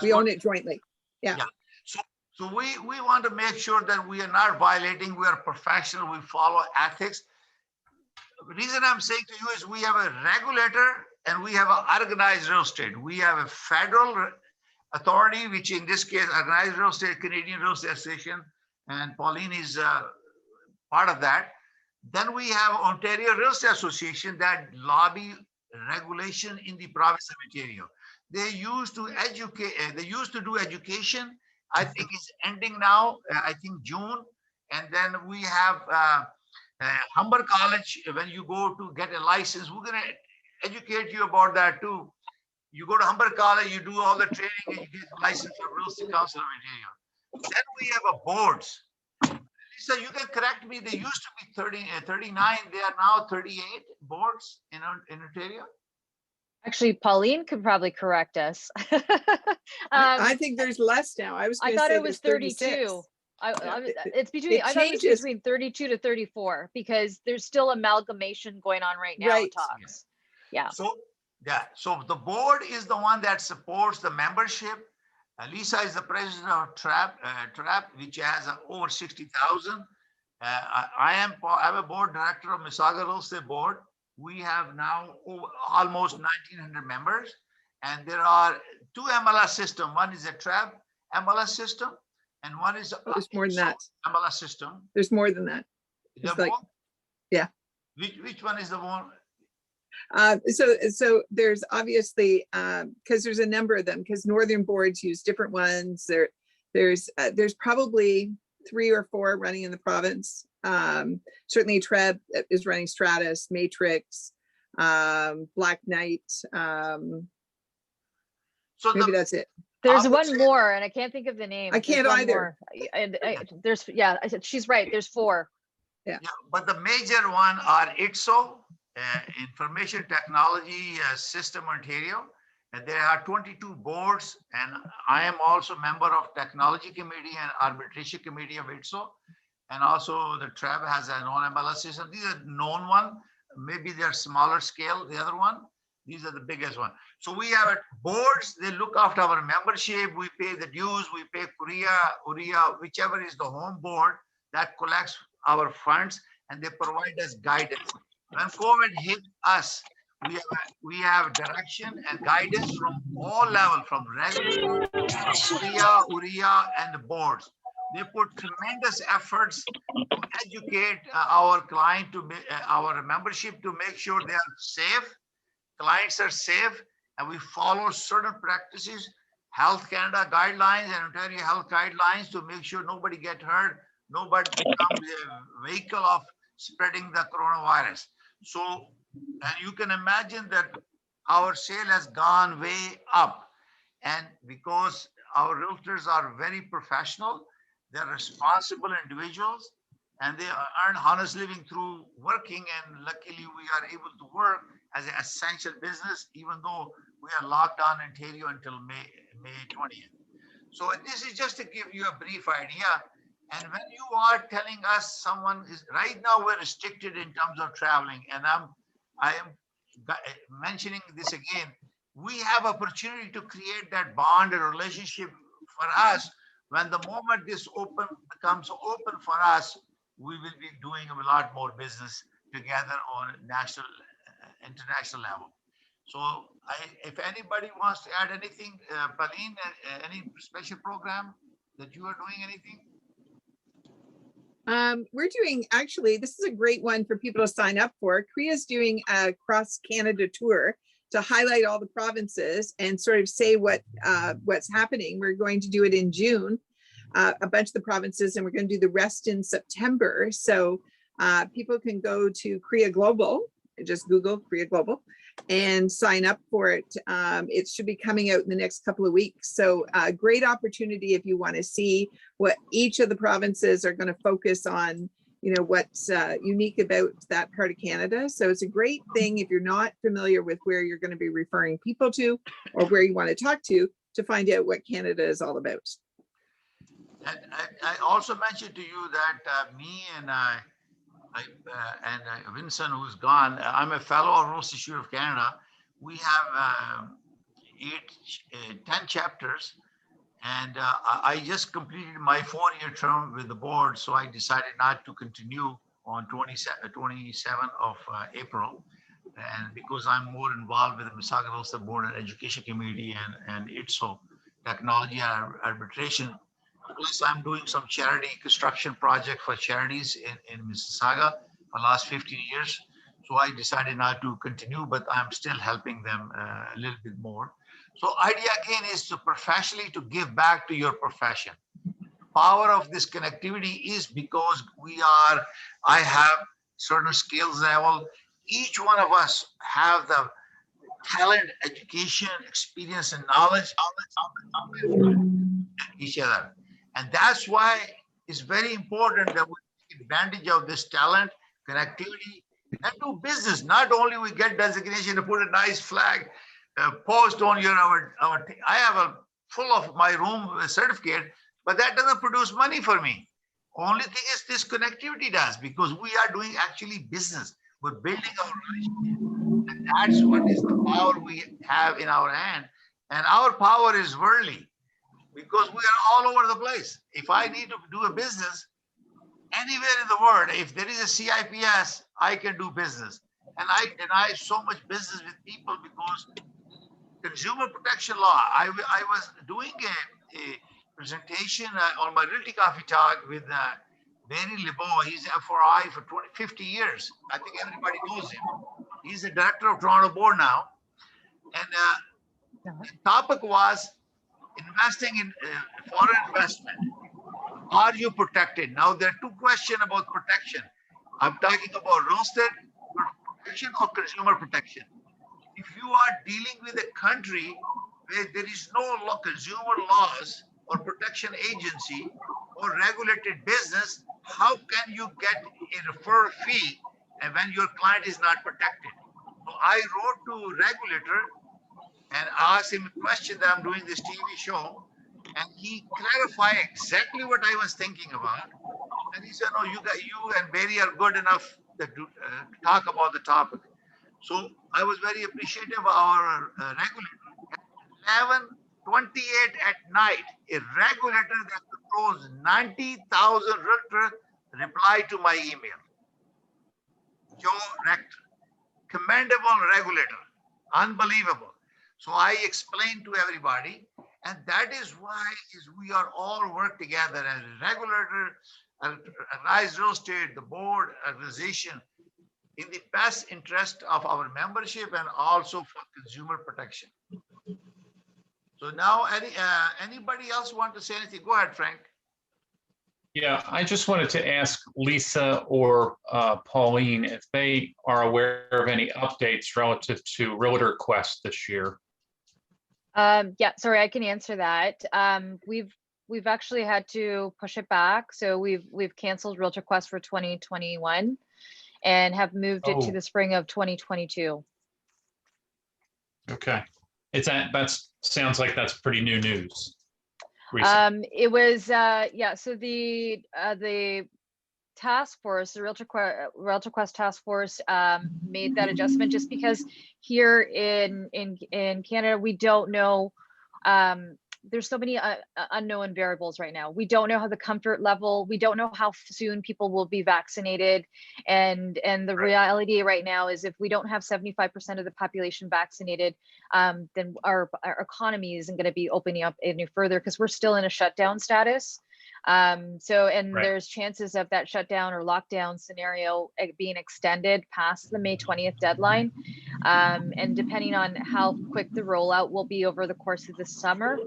we own it jointly. Yeah. So we want to make sure that we are not violating, we are professional, we follow ethics. The reason I'm saying to you is we have a regulator and we have an organized real estate. We have a federal authority, which in this case, Organized Real Estate, Canadian Real Estate Association, and Pauline is part of that. Then we have Ontario Real Estate Association that lobby regulation in the province of Ontario. They used to educate, they used to do education. I think it's ending now, I think June. And then we have Humber College. When you go to get a license, we're going to educate you about that too. You go to Humber College, you do all the training, and you get a license from Real Estate Council of Ontario. Then we have a boards. Lisa, you can correct me. They used to be 39. They are now 38 boards in Ontario. Actually, Pauline could probably correct us. I think there's less now. I thought it was 32. It's between, I thought it was between 32 to 34 because there's still amalgamation going on right now. Right. Talks. Yeah. So the board is the one that supports the membership. Lisa is the president of TRAP, which has over 60,000. I'm a board director of Mississauga Real Estate Board. We have now almost 1,900 members, and there are two MLS systems. One is a TRAP MLS system, and one is there's more than that. MLS system. There's more than that. It's like, yeah. Which one is the one? So there's obviously because there's a number of them because northern boards use different ones. There's probably 3 or 4 running in the province. Certainly Treb is running Stratus, Matrix, Black Knight. Maybe that's it. There's one more, and I can't think of the name. I can't either. And there's, yeah, I said she's right. There's 4. Yeah. But the major one are ITSO, Information Technology System Ontario, and there are 22 boards, and I am also member of Technology Committee and Arbitration Committee of ITSO, and also the TREB has an own MLS system. These are known one. Maybe they're smaller scale. The other one, these are the biggest one. So we have boards. They look after our membership. We pay the dues. We pay Korea, whichever is the home board that collects our funds, and they provide us guidance. When COVID hit us, we have direction and guidance from all levels, from regulator, Korea, and the boards. They put tremendous efforts to educate our client, our membership, to make sure they are safe, clients are safe, and we follow certain practices, Health Canada guidelines and Ontario Health guidelines, to make sure nobody get hurt, nobody becomes a vehicle of spreading the coronavirus. So, and you can imagine that our sale has gone way up. And because our realtors are very professional, they're responsible individuals, and they earn honest living through working. And luckily, we are able to work as an essential business, even though we are locked down in Ontario until May 20th. So this is just to give you a brief idea. And when you are telling us someone is right now, we're restricted in terms of traveling, and I am mentioning this again. We have opportunity to create that bond and relationship for us. When the moment this becomes open for us, we will be doing a lot more business together on national, international level. So if anybody wants to add anything, Pauline, any special program that you are doing, anything? We're doing, actually, this is a great one for people to sign up for. CRES is doing a cross Canada tour to highlight all the provinces and sort of say what's happening. We're going to do it in June, a bunch of the provinces, and we're going to do the rest in September. So people can go to CREA Global, just Google CREA Global, and sign up for it. It should be coming out in the next couple of weeks. So great opportunity if you want to see what each of the provinces are going to focus on, you know, what's unique about that part of Canada. So it's a great thing if you're not familiar with where you're going to be referring people to or where you want to talk to find out what Canada is all about. And I also mentioned to you that me and Vincent, who's gone, I'm a fellow of Royal Institute of Canada. We have 10 chapters, and I just completed my 4-year term with the board, so I decided not to continue on 27th of April. And because I'm more involved with the Mississauga Real Estate Board and Education Committee and ITSO, technology and arbitration. Plus, I'm doing some charity construction project for charities in Mississauga for the last 15 years. So I decided not to continue, but I'm still helping them a little bit more. So idea again is to professionally to give back to your profession. Power of this connectivity is because I have certain skills level. Each one of us have the talent, education, experience, and knowledge of each other. And that's why it's very important that we take advantage of this talent, connectivity, and do business. Not only we get designation to put a nice flag, post on your, I have a full of my room certificate, but that doesn't produce money for me. Only thing is this connectivity does, because we are doing actually business. We're building our relationship. And that's what is the power we have in our hand. And our power is worldly, because we are all over the place. If I need to do a business anywhere in the world, if there is a CIPS, I can do business. And I deny so much business with people because consumer protection law. I was doing a presentation on my Realty Coffee Talk with Barry LeBeau. He's FRI for 50 years. I think everybody knows him. He's the director of Toronto Board now. And the topic was investing in foreign investment, are you protected? Now, there are two questions about protection. I'm talking about real estate protection or consumer protection. If you are dealing with a country where there is no consumer laws or protection agency or regulated business, how can you get a referral fee and when your client is not protected? So I wrote to regulator and asked him a question that I'm doing this TV show, and he clarified exactly what I was thinking about. And he said, "No, you and Barry are good enough to talk about the topic." So I was very appreciative of our regulator. At 11:28 at night, a regulator that controls 90,000 realtors replied to my email. Joe Rector, commendable regulator, unbelievable. So I explained to everybody, and that is why we are all work together as a regulator, Rise Real Estate, the board, organization, in the best interest of our membership and also for consumer protection. So now, anybody else want to say anything? Go ahead, Frank. Yeah, I just wanted to ask Lisa or Pauline if they are aware of any updates relative to Realtor Quest this year. Yeah, sorry, I can answer that. We've actually had to push it back. So we've canceled Realtor Quest for 2021 and have moved it to the spring of 2022. Okay. That sounds like that's pretty new news. It was yeah, so the task force, the Realtor Quest task force made that adjustment just because here in Canada we don't know, there's so many unknown variables right now. We don't know how the comfort level, we don't know how soon people will be vaccinated. And the reality right now is if we don't have 75% of the population vaccinated, then our economy isn't going to be opening up any further because we're still in a shutdown status. There's chances of that shutdown or lockdown scenario being extended past the May 20th deadline. And depending on how quick the rollout will be over the course of the summer,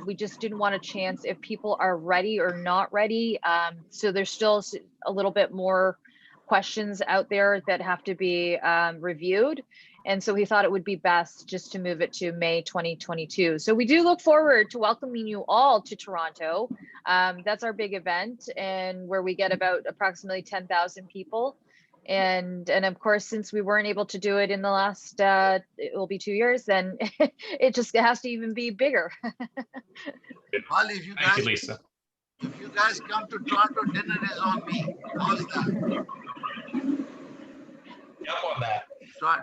we just didn't want a chance if people are ready or not ready. So there's still a little bit more questions out there that have to be reviewed. And so he thought it would be best just to move it to May 2022. So we do look forward to welcoming you all to Toronto. That's our big event, and where we get about approximately 10,000 people. And of course, since we weren't able to do it in the last, it will be 2 years, then it just has to even be bigger. Well, if you guys, Thank you, Lisa. If you guys come to Toronto, dinner is on me. How's that? Up on that.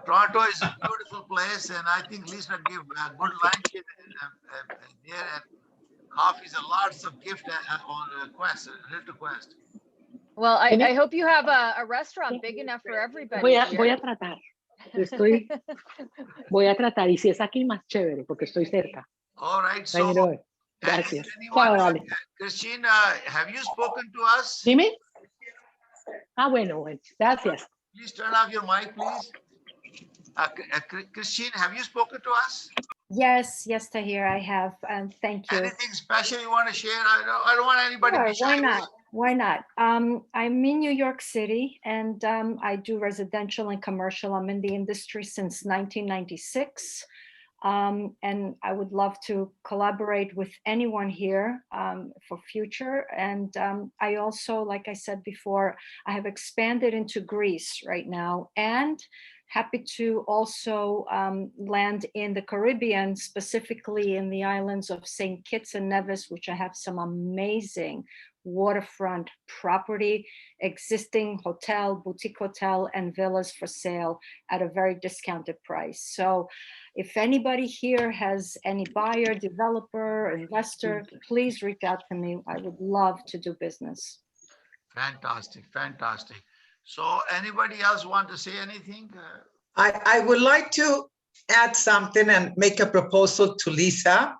Toronto is a beautiful place, and I think Lisa give good lunch there, and coffees and lots of gift on Quest, Realtor Quest. Well, I hope you have a restaurant big enough for everybody. Voy a tratar. Voy a tratar, y si es aquí más chévere, porque estoy cerca. All right, so gracias. Christina, have you spoken to us? Dime. Bueno, gracias. Please turn off your mic, please. Christine, have you spoken to us? Yes, Tahir, I have, and thank you. Anything special you want to share? I don't want anybody to be shy. Why not? Why not? I'm in New York City, and I do residential and commercial. I'm in the industry since 1996, and I would love to collaborate with anyone here for future. And I also, like I said before, I have expanded into Greece right now, and happy to also land in the Caribbean, specifically in the islands of St. Kitts and Nevis, which I have some amazing waterfront property, existing hotel, boutique hotel, and villas for sale at a very discounted price. So if anybody here has any buyer, developer, investor, please reach out to me. I would love to do business. Fantastic, fantastic. So anybody else want to say anything? I would like to add something and make a proposal to Lisa.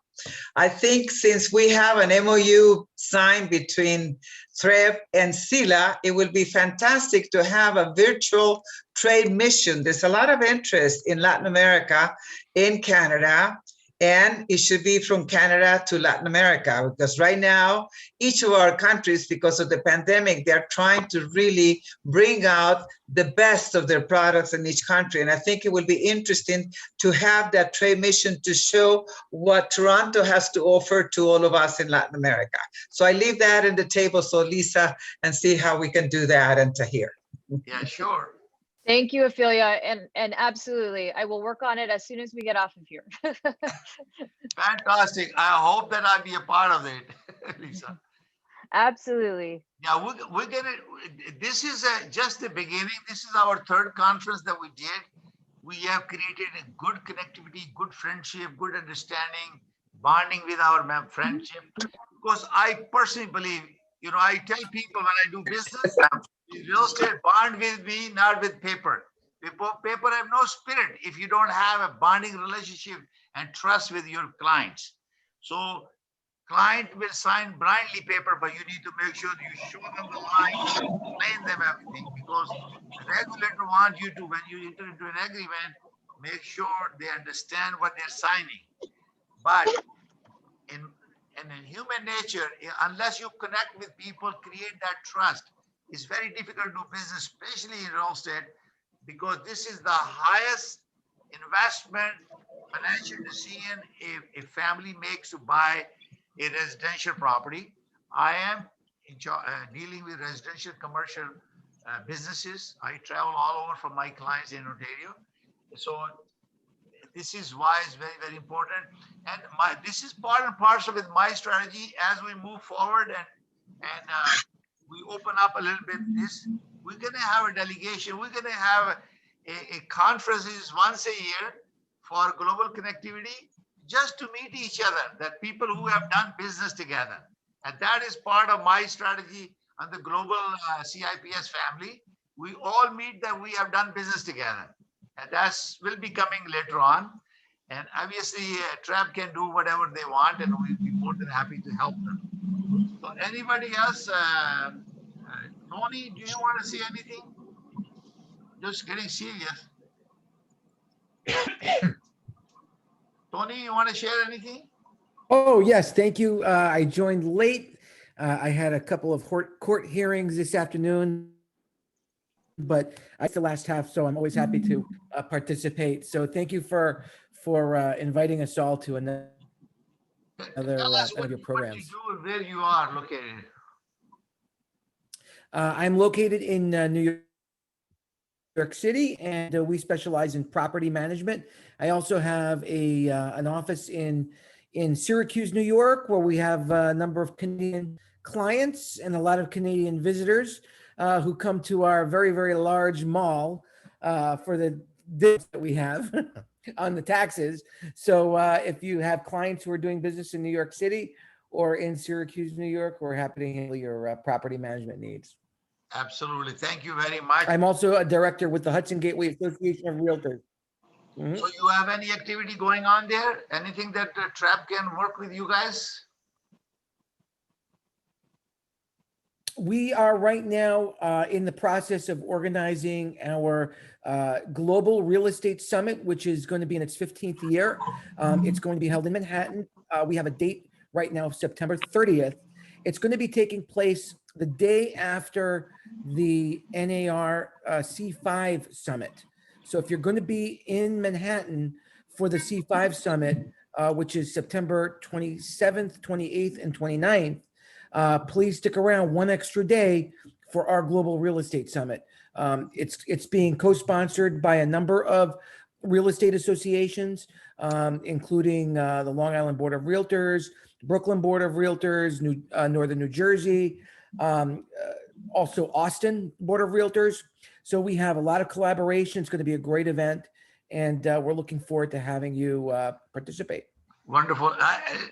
I think since we have an MOU signed between CRES and SILA, it would be fantastic to have a virtual trade mission. There's a lot of interest in Latin America, in Canada, And it should be from Canada to Latin America, because right now, each of our countries, because of the pandemic, they're trying to really bring out the best of their products in each country. And I think it will be interesting to have that trade mission to show what Toronto has to offer to all of us in Latin America. So I leave that in the table, so Lisa, and see how we can do that, and Tahir. Yeah, sure. Thank you, Ophelia, and absolutely, I will work on it as soon as we get off of here. Fantastic. I hope that I'll be a part of it, Lisa. Absolutely. Yeah, we're gonna, this is just the beginning. This is our third conference that we did. We have created a good connectivity, good friendship, good understanding, bonding with our friendship. Because I personally believe, you know, I tell people when I do business, real estate bond with me, not with paper. Paper have no spirit if you don't have a bonding relationship and trust with your clients. So client will sign blindly paper, but you need to make sure you show them the lines, explain them everything, because the regulator wants you to, when you enter into an agreement, make sure they understand what they're signing. But in human nature, unless you connect with people, create that trust, it's very difficult to do business, especially in real estate, because this is the highest investment financial decision a family makes to buy a residential property. I am dealing with residential commercial businesses. I travel all over for my clients in Ontario. So this is why it's very, very important. And this is part and parcel with my strategy as we move forward and we open up a little bit this. We're going to have a delegation. We're going to have a conferences once a year for global connectivity, just to meet each other, that people who have done business together. And that is part of my strategy on the global CIPS family. We all meet that we have done business together. And that will be coming later on. And obviously, TRAP can do whatever they want, and we'll be more than happy to help them. So anybody else? Tony, do you want to say anything? Just getting serious. Tony, you want to share anything? Oh, yes, thank you. I joined late. I had a couple of court hearings this afternoon, but I the last half, so I'm always happy to participate. So thank you for inviting us all to another of your programs. What do you do, where you are located? I'm located in New York City, and we specialize in property management. I also have an office in Syracuse, New York, where we have a number of Canadian clients and a lot of Canadian visitors who come to our very, very large mall for the deals that we have on the taxes. So if you have clients who are doing business in New York City or in Syracuse, New York, we're happy to handle your property management needs. Absolutely. Thank you very much. I'm also a director with the Hudson Gateway Association of Realtors. Mm-hmm. So you have any activity going on there? Anything that TRAP can work with you guys? We are right now in the process of organizing our Global Real Estate Summit, which is going to be in its 15th year. It's going to be held in Manhattan. We have a date right now of September 30th. It's going to be taking place the day after the NAR C5 Summit. So if you're going to be in Manhattan for the C5 Summit, which is September 27th, 28th, and 29th, please stick around one extra day for our Global Real Estate Summit. It's being co-sponsored by a number of real estate associations, including the Long Island Board of Realtors, Brooklyn Board of Realtors, Northern New Jersey, also Austin Board of Realtors. So we have a lot of collaboration. It's going to be a great event, and we're looking forward to having you participate. Wonderful.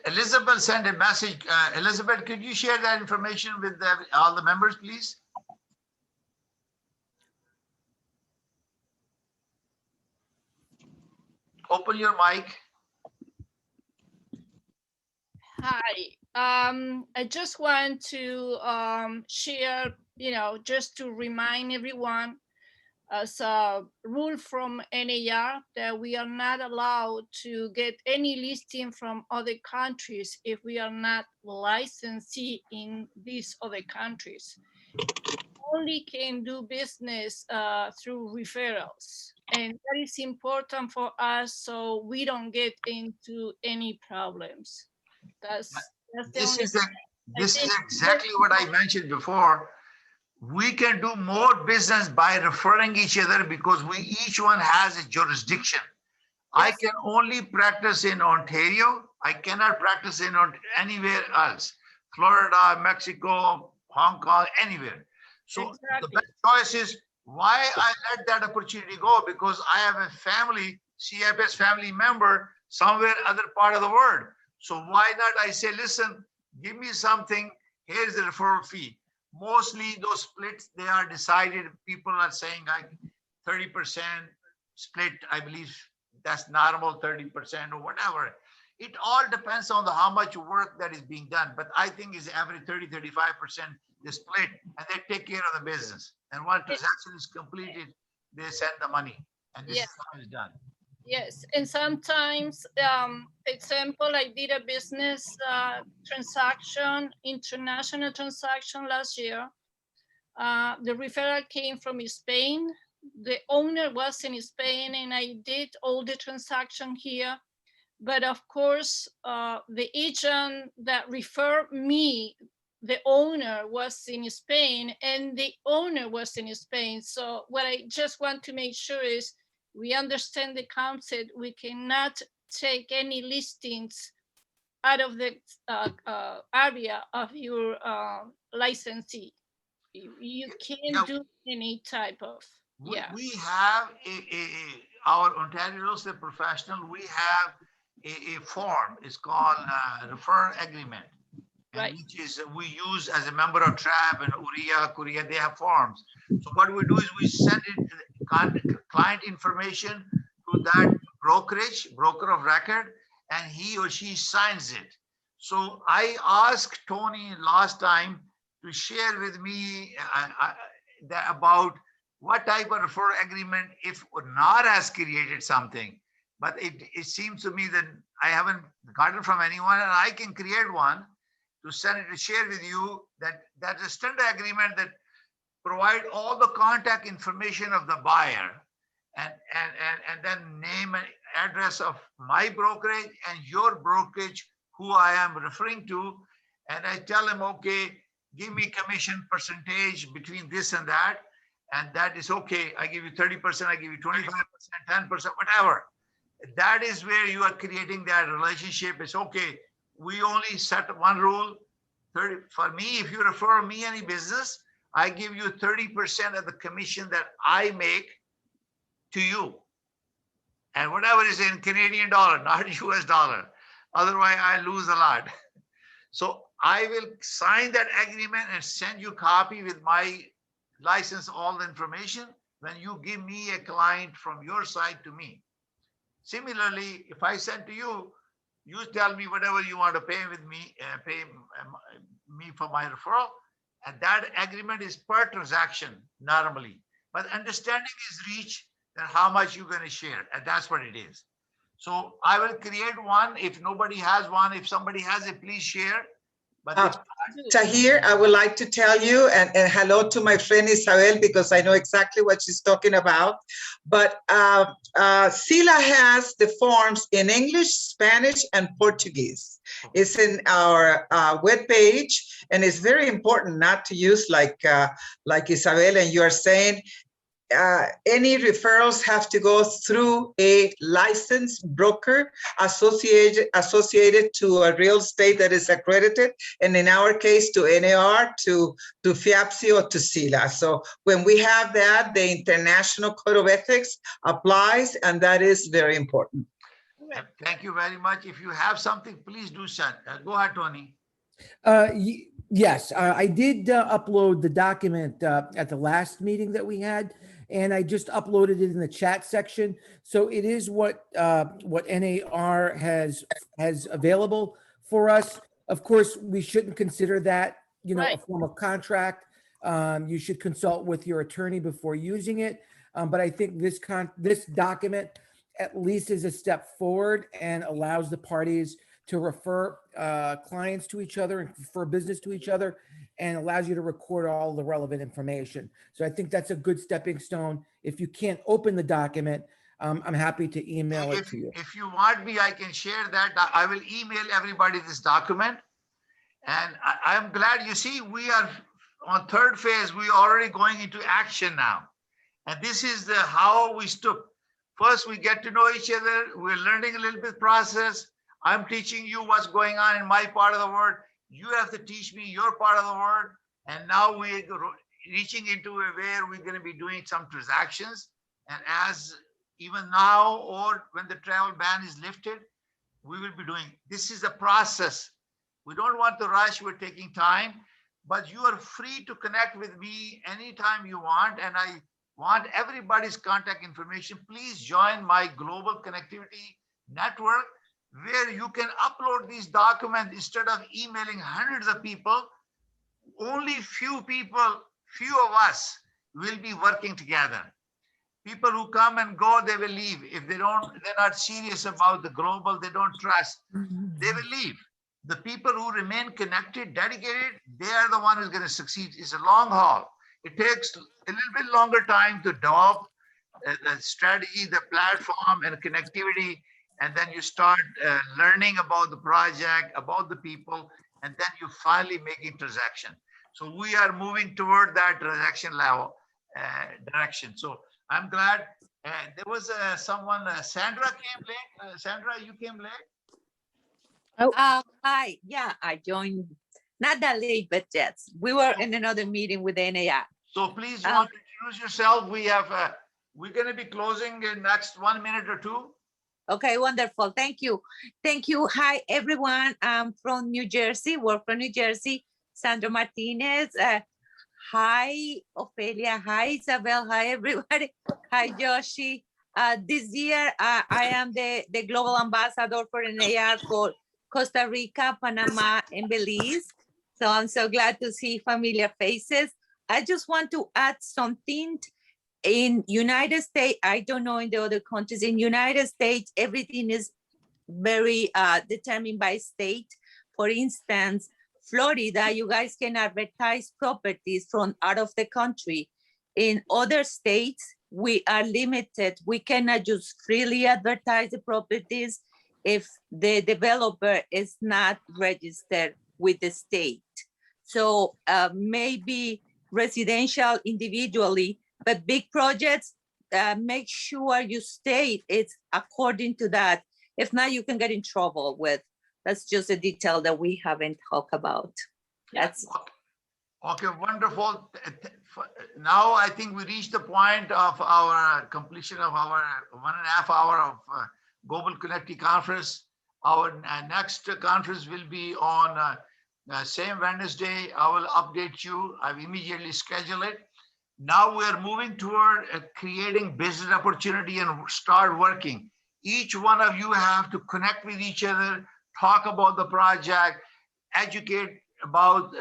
Elizabeth sent a message. Elizabeth, could you share that information with all the members, please? Open your mic. Hi. I just want to share, just to remind everyone as a rule from NAR that we are not allowed to get any listing from other countries if we are not licensee in these other countries. Only can do business through referrals. And that is important for us so we don't get into any problems. That's the This only is, thing I this is think. exactly what I mentioned before. We can do more business by referring each other because we each one has a jurisdiction. I can only practice in Ontario. I cannot practice in anywhere else. Florida, Mexico, Hong Kong, anywhere. So the best choice is why I let that opportunity go, because I have a family, CIPS family member somewhere other part of the world. So why not I say, listen, give me something, here's the referral fee. Mostly those splits, they are decided, people are saying like 30% split, I believe that's normal, 30% or whatever. It all depends on how much work that is being done. But I think it's average 30, 35% they split and they take care of the business. And once transaction is completed, they send the money. And this is how it's done. Yes, and sometimes, example, I did a business transaction, international transaction last year. The referral came from Spain. The owner was in Spain and I did all the transaction here. But of course, the agent that referred me, the owner was in Spain and the owner was in Spain. So what I just want to make sure is we understand the concept. We cannot take any listings out of the area of your licensee. You can't do any type of, We have our Ontario Real Estate Professional, we have a form, it's called refer agreement. And which is we use as a member of TRAP and Korea, they have forms. So what we do is we send it client information to that brokerage, broker of record, and he or she signs it. So I asked Tony last time to share with me about what type of refer agreement if NAR has created something. But it seems to me that I haven't gotten from anyone, and I can create one to send it to share with you that's a standard agreement that provide all the contact information of the buyer and then name and address of my brokerage and your brokerage, who I am referring to. And I tell them, okay, give me commission percentage between this and that. And that is okay. I give you 30%, I give you 25%, 10%, whatever. That is where you are creating that relationship. It's okay. We only set one rule. 30 for me, if you refer me any business, I give you 30% of the commission that I make to you. And whatever is in Canadian dollar, not US dollar. Otherwise, I lose a lot. So I will sign that agreement and send you a copy with my license, all the information, when you give me a client from your side to me. Similarly, if I send to you, you tell me whatever you want to pay with me, pay me for my referral, and that agreement is per transaction normally. But understanding is reached that how much you're going to share, and that's what it is. So I will create one. If nobody has one, if somebody has it, please share. But Tahir, I would like to tell you, and hello to my friend Isabel, because I know exactly what she's talking about. But SILA has the forms in English, Spanish, and Portuguese. It's in our webpage, and it's very important not to use like Isabel and you are saying. Any referrals have to go through a licensed broker associated to a real estate that is accredited, and in our case to NAR, to CIPS or to SILA. So when we have that, the International Code of Ethics applies, and that is very important. Thank you very much. If you have something, please do send. Go ahead, Tony. Yes, I did upload the document at the last meeting that we had, and I just uploaded it in the chat section. So it is what NAR has available for us. Of course, we shouldn't consider that, a form of contract. You should consult with your attorney before using it. But I think this document at least is a step forward and allows the parties to refer clients to each other and refer business to each other, and allows you to record all the relevant information. So I think that's a good stepping stone. If you can't open the document, I'm happy to email it to you. If you want me, I can share that. I will email everybody this document. And I'm glad, you see, we are on third phase. We are already going into action now. And this is how we took. First, we get to know each other. We're learning a little bit process. I'm teaching you what's going on in my part of the world. You have to teach me your part of the world. And now we're reaching into where we're going to be doing some transactions. And as even now, or when the travel ban is lifted, we will be doing. This is a process. We don't want to rush. We're taking time, but you are free to connect with me anytime you want. And I want everybody's contact information. Please join my global connectivity network, where you can upload these documents instead of emailing hundreds of people. Only few of us will be working together. People who come and go, they will leave. If they're not serious about the global, they don't trust, they will leave. The people who remain connected, dedicated, they are the one who's going to succeed. It's a long haul. It takes a little bit longer time to develop the strategy, the platform, and connectivity. And then you start learning about the project, about the people, and then you finally making transaction. So we are moving toward that transaction level direction. So I'm glad. There was someone, Sandra came late. Sandra, you came late? Hi. Yeah, I joined not that late, but yes, we were in another meeting with the NAR. So please, you want to introduce yourself? We have, we're going to be closing in next 1 minute or two. Okay, wonderful. Thank you. Thank you. Hi, everyone. I'm from New Jersey, work from New Jersey. Sandra Martinez. Hi, Ophelia. Hi, Isabel. Hi, everybody. Hi, Joshi. This year, I am the global ambassador for NAR for Costa Rica, Panama, and Belize. So I'm so glad to see familiar faces. I just want to add something. In United States, I don't know in the other countries, in United States, everything is very determined by state. For instance, Florida, you guys can advertise properties from out of the country. In other states, we are limited. We cannot just freely advertise the properties if the developer is not registered with the state. So maybe residential individually, but big projects, make sure you state it's according to that. If not, you can get in trouble with. That's just a detail that we haven't talked about. That's okay, wonderful. Now I think we reached the point of our completion of our 1.5 hour of Global Connectivity Conference. Our next conference will be on same Wednesday. I will update you. I've immediately scheduled it. Now we are moving toward creating business opportunity and start working. Each one of you have to connect with each other, talk about the project, educate about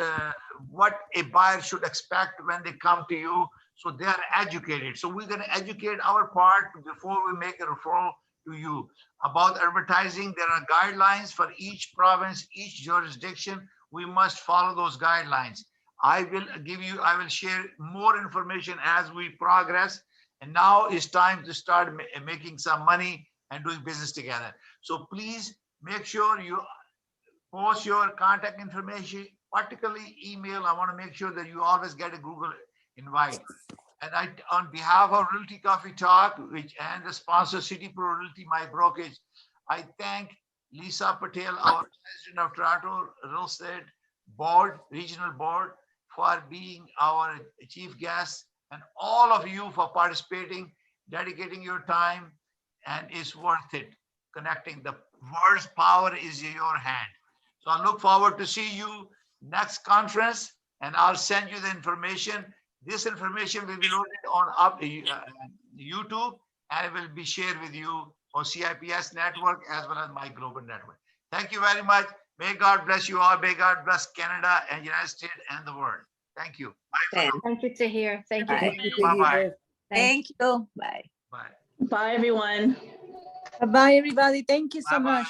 what a buyer should expect when they come to you, so they are educated. So we're going to educate our part before we make a referral to you. About advertising, there are guidelines for each province, each jurisdiction. We must follow those guidelines. I will share more information as we progress. And now it's time to start making some money and doing business together. So please make sure you post your contact information, particularly email. I want to make sure that you always get a Google invite. And on behalf of Realty Coffee Talk, and the sponsor City Pro Realty, my brokerage, I thank Lisa Patel, our president of Toronto Real Estate Board, Regional Board, for being our chief guest, and all of you for participating, dedicating your time, and it's worth it. Connecting, the world's power is in your hand. So I look forward to see you next conference, and I'll send you the information. This information will be loaded on YouTube, and it will be shared with you on CIPS network as well as my global network. Thank you very much. May God bless you all. May God bless Canada and United States and the world. Thank you. Bye. Thank you, Tahir. Thank you. Bye-bye. Thank you. Bye. Bye, everyone. Bye, everybody. Thank you so Bye-bye. much.